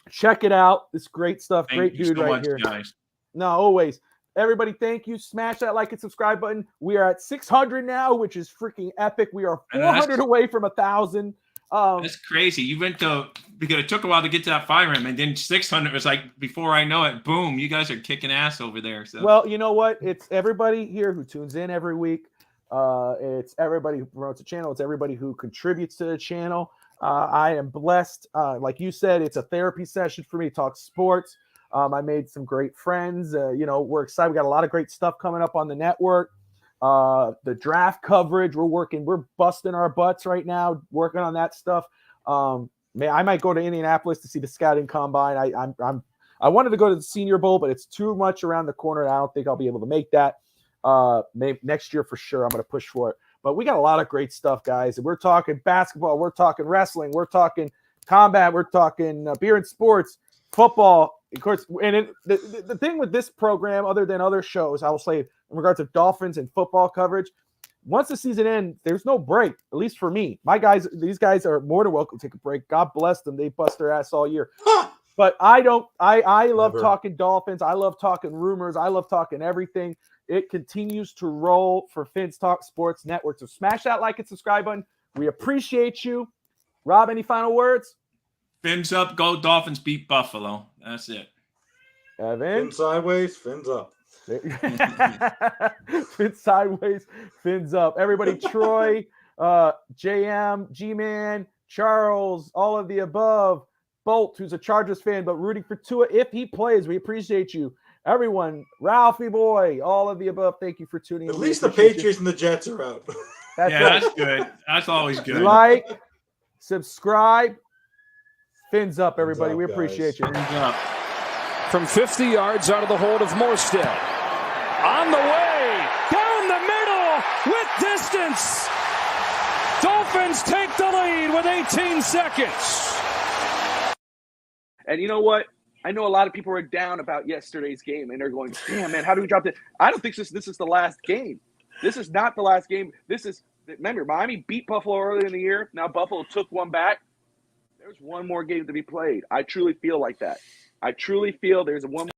check it out. It's great stuff. Thank great you dude so right much, here. guys. No, always. Everybody, thank you. Smash that like and subscribe button. We are at 600 now, which is freaking epic. We are 400 away from 1,000. That's crazy. You went to, because it took a while to get to that 500, and then 600 was like, before I know it, boom, you guys are kicking ass over there. So. Well, you know what? It's everybody here who tunes in every week. It's everybody who promotes the channel. It's everybody who contributes to the channel. I am blessed. Like you said, it's a therapy session for me to talk sports. I made some great friends. We're excited. We got a lot of great stuff coming up on the network. The draft coverage, we're busting our butts right now, working on that stuff. I might go to Indianapolis to see the scouting combine. I wanted to go to the Senior Bowl, but it's too much around the corner. I don't think I'll be able to make that. Maybe next year for sure. I'm going to push for it. But we got a lot of great stuff, guys. And we're talking basketball. We're talking wrestling. We're talking combat. We're talking beer and sports, football. Of course, and the thing with this program, other than other shows, I will say in regards to Dolphins and football coverage, once the season ends, there's no break, at least for me. These guys are more than welcome to take a break. God bless them. They bust their ass all year. But I don't. I love talking Dolphins. I love talking rumors. I love talking everything. It continues to roll for Fins Talk Sports Network. So smash that like and subscribe button. We appreciate you. Rob, any final words? Fins up, go Dolphins, beat Buffalo. That's it. Evan? Fins sideways, fins up. Fins sideways, fins up. Everybody, Troy, JM, G-Man, Charles, all of the above. Bolt, who's a Chargers fan, but rooting for Tua if he plays. We appreciate you. Everyone, Ralphie boy, all of the above, thank you for tuning in. At least the Patriots and the Jets are out. That's good. That's always good. Like, subscribe, fins up, everybody. Fins up, we appreciate you. Fins up. From 50 yards out of the hold of Morstead. On the way, down the middle, with distance. Dolphins take the lead with 18 seconds. And you know what? I know a lot of people are down about yesterday's game, and they're going, damn, man, how do we drop this? I don't think this is the last game. This is not the last game. Remember, Miami beat Buffalo earlier in the year. Now Buffalo took one back. There's one more game to be played. I truly feel like that. I truly feel there's one